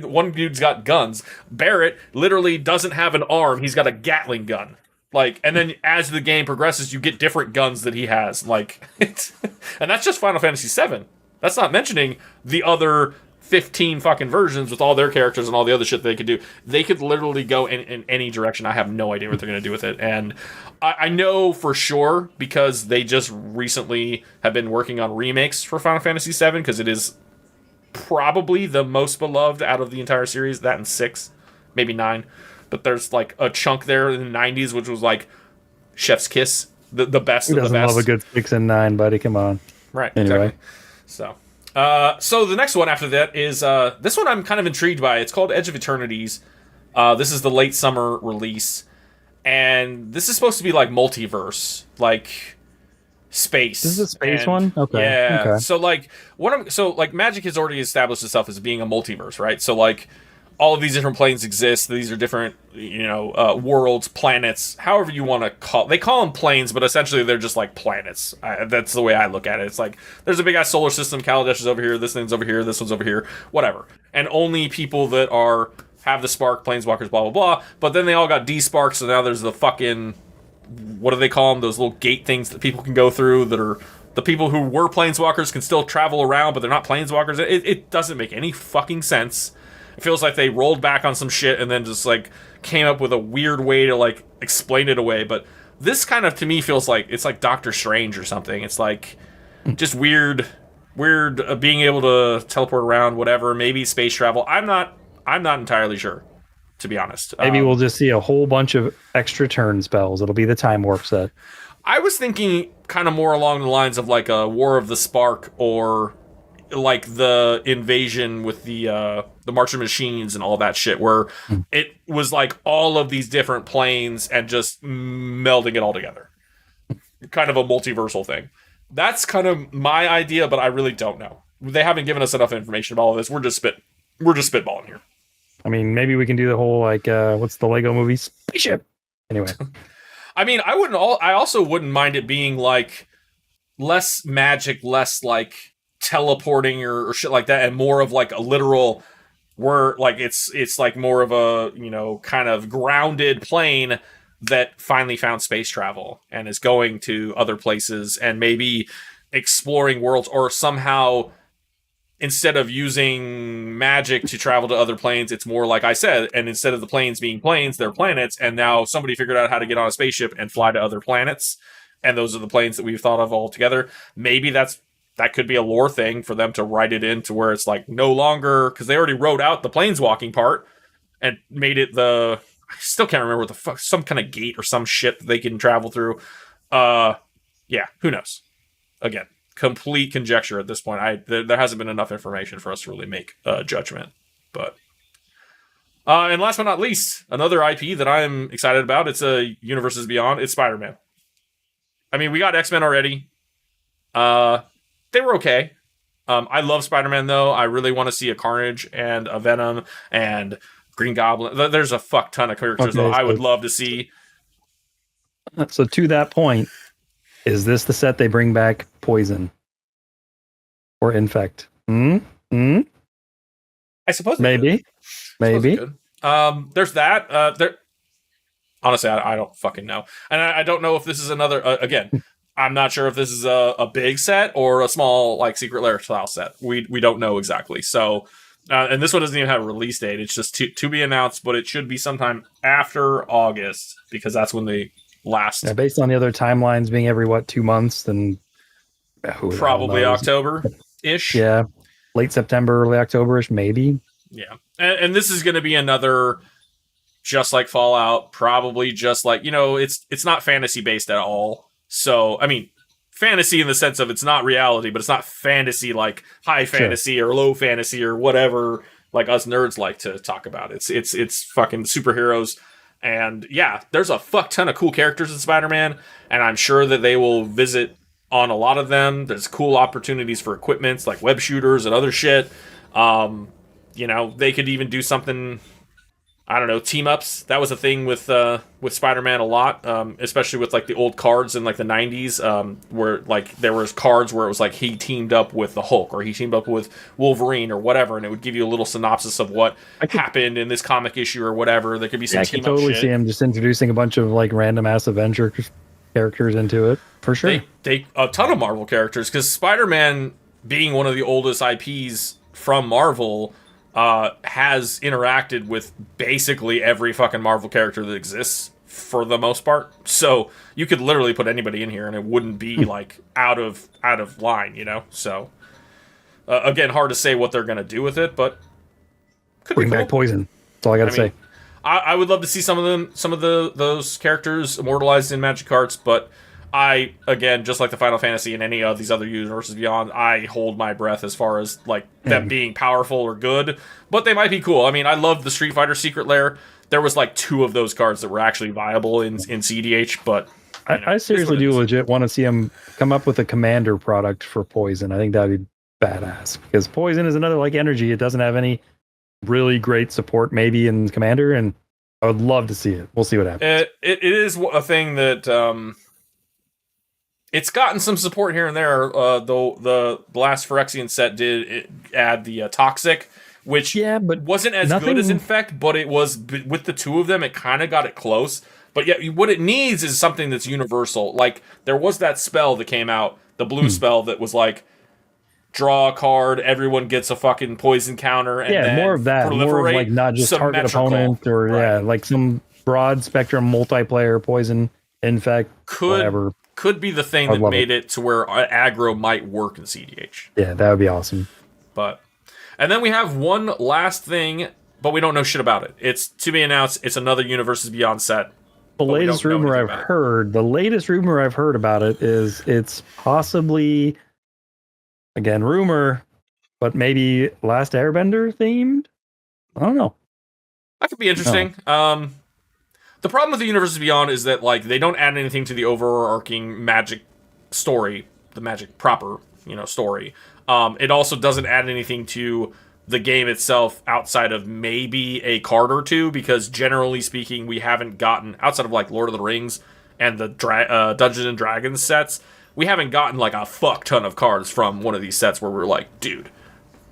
one dude's got guns. Barrett literally doesn't have an arm, he's got a Gatling gun. Like, and then as the game progresses, you get different guns that he has. Like, and that's just Final Fantasy VII. That's not mentioning the other 15 fucking versions with all their characters and all the other shit they could do. They could literally go in any direction. I have no idea what they're going to do with it. And I know for sure because they just recently have been working on remakes for Final Fantasy VII because it is probably the most beloved out of the entire series. That and 6, maybe 9. But there's like a chunk there in the 90s, which was like Chef's Kiss, the best Who of the doesn't best. love a good 6 and 9, buddy? Come on. Right. Anyway. Exactly. So the next one after that is this one I'm kind of intrigued by. It's called Edge of Eternities. This is the late summer release, and this is supposed to be like multiverse, like space. This is a space one? Okay. Yeah. Okay. So like Magic has already established itself as being a multiverse, right? So like all of these different planes exist. These are different, worlds, planets, however you want to call. They call them planes, but essentially they're just like planets. That's the way I look at it. It's like there's a big ass solar system. Kaladesh is over here. This thing's over here. This one's over here. Whatever. And only people that have the spark, planeswalkers, blah blah blah. But then they all got D-sparks, so now there's the fucking, what do they call them? Those little gate things that people can go through that are the people who were planeswalkers can still travel around, but they're not planeswalkers. It doesn't make any fucking sense. It feels like they rolled back on some shit and then just like came up with a weird way to like explain it away. But this kind of to me feels like it's like Doctor Strange or something. It's like just weird being able to teleport around, whatever. Maybe space travel. I'm not entirely sure, to be honest. Maybe we'll just see a whole bunch of extra turn spells. It'll be the time warp set. I was thinking kind of more along the lines of like a War of the Spark or like the invasion with the Martian machines and all that shit, where it was like all of these different planes and just melding it all together. Kind of a multiversal thing. That's kind of my idea, but I really don't know. They haven't given us enough information about all of this. We're just spitballing here. I mean, maybe we can do the whole like what's the Lego movie? Spaceship. Anyway. I mean, I also wouldn't mind it being like less magic, less like teleporting or shit like that, and more of like a literal, where like it's like more of a kind of grounded plane that finally found space travel and is going to other places and maybe exploring worlds, or somehow instead of using magic to travel to other planes, it's more like I said, and instead of the planes being planes, they're planets, and now somebody figured out how to get on a spaceship and fly to other planets, and those are the planes that we've thought of all together. Maybe that could be a lore thing for them to write it into where it's like no longer, because they already wrote out the planeswalking part and made it I still can't remember what the fuck, some kind of gate or some shit that they can travel through. Yeah, who knows? Again, complete conjecture at this point. There hasn't been enough information for us to really make a judgment. But and last but not least, another IP that I'm excited about. It's a Universes Beyond. It's Spider-Man. I mean, we got X-Men already. They were okay. I love Spider-Man though. I really want to see a Carnage and a Venom and Green Goblin. There's a fuck ton of characters that I would love to see. So to that point, is this the set they bring back Poison or Infect? I suppose maybe. There's that. Honestly, I don't fucking know, and I don't know if this is another. Again, I'm not sure if this is a big set or a small like Secret Lair style set. We don't know exactly. So And this one doesn't even have a release date. It's just to be announced, but it should be sometime after August because that's when they last. Yeah, based on the other timelines being every 2 months, then who the hell Probably knows? October-ish. Yeah, late September, early October-ish, maybe. Yeah. And this is going to be another, just like Fallout, probably just like, it's not fantasy-based at all. So, I mean, fantasy in the sense of it's not reality, but it's not fantasy like high fantasy or low fantasy or whatever like us nerds like to talk about. It's fucking superheroes. And yeah, there's a fuck ton of cool characters in Spider-Man, and I'm sure that they will visit on a lot of them. There's cool opportunities for equipments like web shooters and other shit. They could even do something, I don't know, team ups. That was a thing with Spider-Man a lot, especially with like the old cards in like the 90s, where like there was cards where it was like he teamed up with the Hulk or he teamed up with Wolverine or whatever, and it would give you a little synopsis of what happened in this comic issue or whatever. There could be some team up shit. I could totally see him just introducing a bunch of like random ass Avenger characters into it for sure. They a ton of Marvel characters because Spider-Man, being one of the oldest IPs from Marvel, has interacted with basically every fucking Marvel character that exists for the most part. So you could literally put anybody in here and it wouldn't be like out of line, So again, hard to say what they're gonna do with it, but could bring back Poison. That's all I gotta say. I would love to see some of those characters immortalized in Magic cards, but I, again, just like the Final Fantasy and any of these other universes beyond, I hold my breath as far as like them being powerful or good, but they might be cool. I mean, I love the Street Fighter Secret Lair. There was like 2 of those cards that were actually viable in CDH, but I seriously do legit want to see them come up with a commander product for Poison. I think that'd be badass because Poison is another like energy. It doesn't have any really great support maybe in commander, and I would love to see it. We'll see what happens. It is a thing that it's gotten some support here and there. Though the last Phyrexian set did add the Toxic, which but wasn't as good as Infect, but it was with the 2 of them. It kind of got it close. But yeah, what it needs is something that's universal. Like there was that spell that came out, the blue spell that was like, draw a card, everyone gets a fucking poison counter, and then more of that, more of like not just target opponent or like some broad spectrum multiplayer poison. Infect, whatever. Could be the thing that made it to where aggro might work in CDH. Yeah, that would be awesome. And then we have one last thing, but we don't know shit about it. It's to be announced. It's another Universes Beyond set. The latest rumor I've heard about it is it's possibly, again, rumor, but maybe Last Airbender themed. I don't know. That could be interesting. The problem with the Universes Beyond is that like they don't add anything to the overarching Magic story, the Magic proper, story. It also doesn't add anything to the game itself outside of maybe a card or 2, because generally speaking, we haven't gotten, outside of like Lord of the Rings and the Dungeons and Dragons sets, we haven't gotten like a fuck ton of cards from one of these sets where we're like, dude,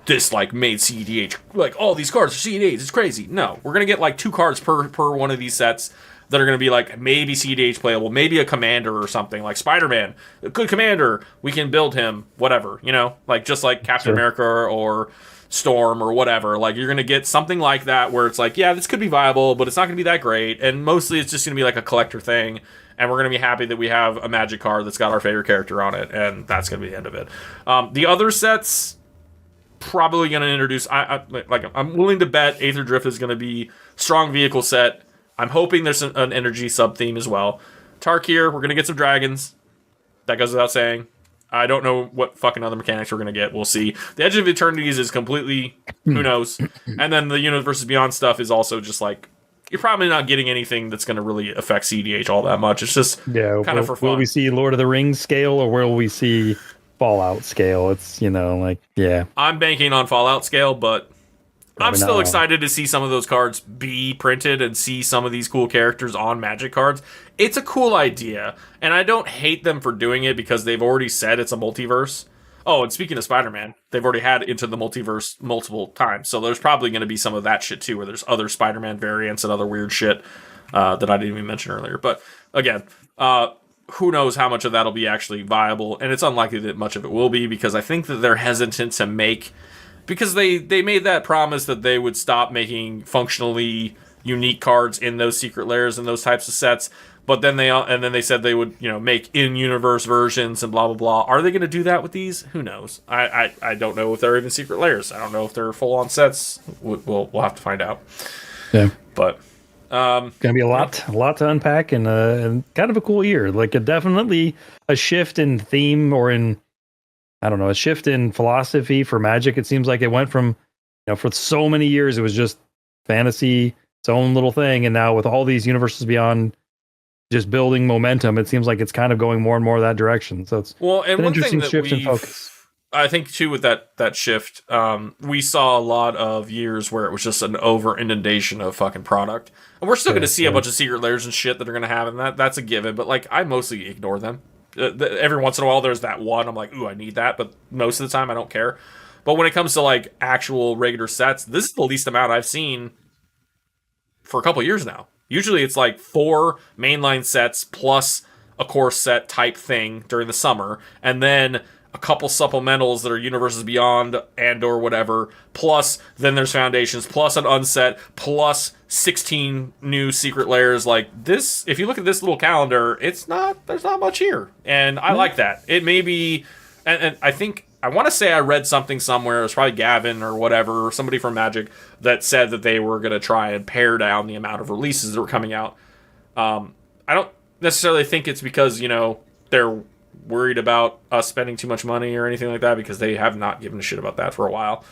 this like made CEDH, like all these cards are CEDH, it's crazy. No, we're gonna get like 2 cards per one of these sets that are gonna be like maybe CEDH playable, maybe a commander or something like Spider-Man, a good commander, we can build him, whatever, like just like Captain America or Storm or whatever. Like you're gonna get something like that where it's like, yeah, this could be viable, but it's not gonna be that great, and mostly it's just gonna be like a collector thing. And we're going to be happy that we have a Magic card that's got our favorite character on it, and that's going to be the end of it. The other sets, probably going to introduce. I'm willing to bet Aether Drift is going to be strong vehicle set. I'm hoping there's an energy sub theme as well. Tarkir, we're going to get some dragons. That goes without saying. I don't know what fucking other mechanics we're going to get. We'll see. The Edge of Eternities is completely who knows, and then the Universes Beyond stuff is also just like, you're probably not getting anything that's going to really affect CDH all that much. It's just kind of for fun. Will we see Lord of the Rings scale, or will we see Fallout scale? It's, I'm banking on Fallout scale, but I'm still excited to see some of those cards be printed and see some of these cool characters on Magic cards. It's a cool idea, and I don't hate them for doing it because they've already said it's a multiverse. Oh, and speaking of Spider-Man, they've already had Into the Multiverse multiple times, so there's probably going to be some of that shit too, where there's other Spider-Man variants and other weird shit that I didn't even mention earlier. But again, who knows how much of that'll be actually viable, and it's unlikely that much of it will be, because I think that they're hesitant to make because they made that promise that they would stop making functionally unique cards in those secret layers and those types of sets. But then they said they would make in-universe versions and blah blah blah. Are they going to do that with these? Who knows? I don't know if they're even secret layers. I don't know if they're full-on sets. We'll have to find out. Yeah, but gonna be a lot to unpack, and kind of a cool year. Like definitely a shift in theme, or in, I don't know, a shift in philosophy for Magic. It seems like it went from, for so many years it was just fantasy, its own little thing, and now with all these universes beyond, just building momentum, it seems like it's kind of going more and more that direction. So it's and an interesting shift in focus. I think too with that shift, we saw a lot of years where it was just an over inundation of fucking product, and we're still going to see a bunch of secret layers and shit that are going to have, and that's a given. But like, I mostly ignore them. Every once in a while, there's that one I'm like, ooh, I need that, but most of the time I don't care. But when it comes to like actual regular sets, this is the least amount I've seen for a couple years now. Usually it's like 4 mainline sets plus a core set type thing during the summer, and then a couple supplementals that are universes beyond and or whatever, plus then there's foundations, plus an unset, plus 16 new secret layers. Like this, if you look at this little calendar, there's not much here, and I like that. It may be, and I think, I want to say I read something somewhere, it was probably Gavin or whatever, or somebody from Magic, that said that they were going to try and pare down the amount of releases that were coming out. I don't necessarily think it's because, they're worried about us spending too much money or anything like that, because they have not given a shit about that for a while.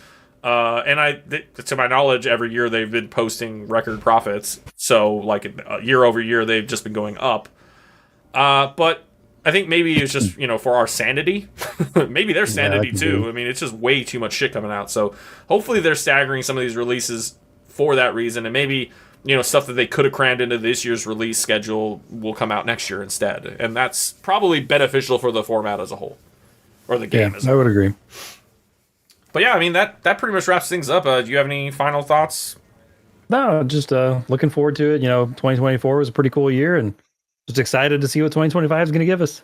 To my knowledge, every year they've been posting record profits. So, like, year over year, they've just been going up. But I think maybe it's just, for our sanity. Maybe their sanity too. I mean, it's just way too much shit coming out. So hopefully they're staggering some of these releases for that reason. And maybe, stuff that they could have crammed into this year's release schedule will come out next year instead. And that's probably beneficial for the format as a whole. Or the game as a whole. I would agree. But yeah, I mean, that pretty much wraps things up. Do you have any final thoughts? No, just looking forward to it. 2024 was a pretty cool year, and just excited to see what 2025 is going to give us.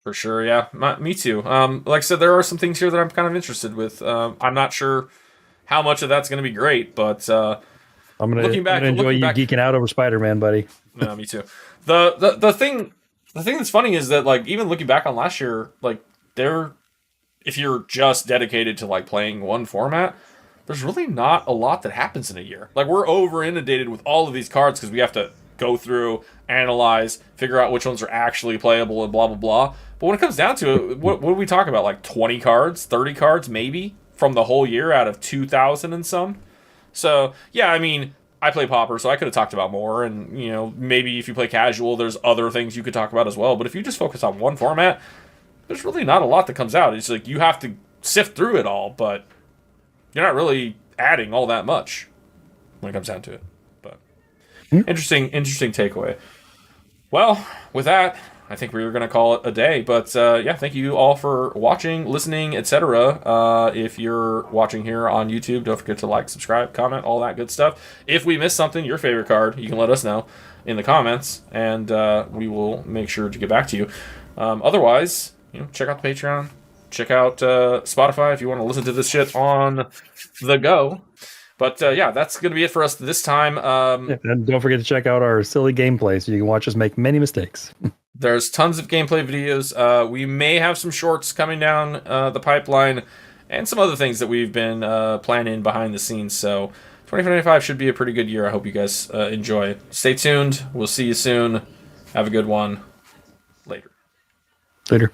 For sure, yeah. Me too. Like I said, there are some things here that I'm kind of interested with. I'm not sure how much of that's going to be great, but I'm going to enjoy you geeking out over Spider-Man, buddy. No, me too. The thing that's funny is that, like, even looking back on last year, like, if you're just dedicated to like playing one format, there's really not a lot that happens in a year. Like, we're over inundated with all of these cards because we have to go through, analyze, figure out which ones are actually playable and blah, blah, blah. But when it comes down to it, what do we talk about? Like 20 cards, 30 cards maybe from the whole year out of 2,000 and some? So, yeah, I mean, I play Pauper, so I could have talked about more. And, maybe if you play Casual, there's other things you could talk about as well. But if you just focus on one format, there's really not a lot that comes out. It's like you have to sift through it all, but you're not really adding all that much when it comes down to it. But interesting takeaway. Well, with that, I think we were going to call it a day. But yeah, thank you all for watching, listening, etc. If you're watching here on YouTube, don't forget to like, subscribe, comment, all that good stuff. If we missed something, your favorite card, you can let us know in the comments, and we will make sure to get back to you. Otherwise, check out the Patreon. Check out Spotify if you want to listen to this shit on the go. But yeah, that's going to be it for us this time. And don't forget to check out our silly gameplay so you can watch us make many mistakes. There's tons of gameplay videos. We may have some shorts coming down the pipeline and some other things that we've been planning behind the scenes. So 2025 should be a pretty good year. I hope you guys enjoy. Stay tuned. We'll see you soon. Have a good one. Later.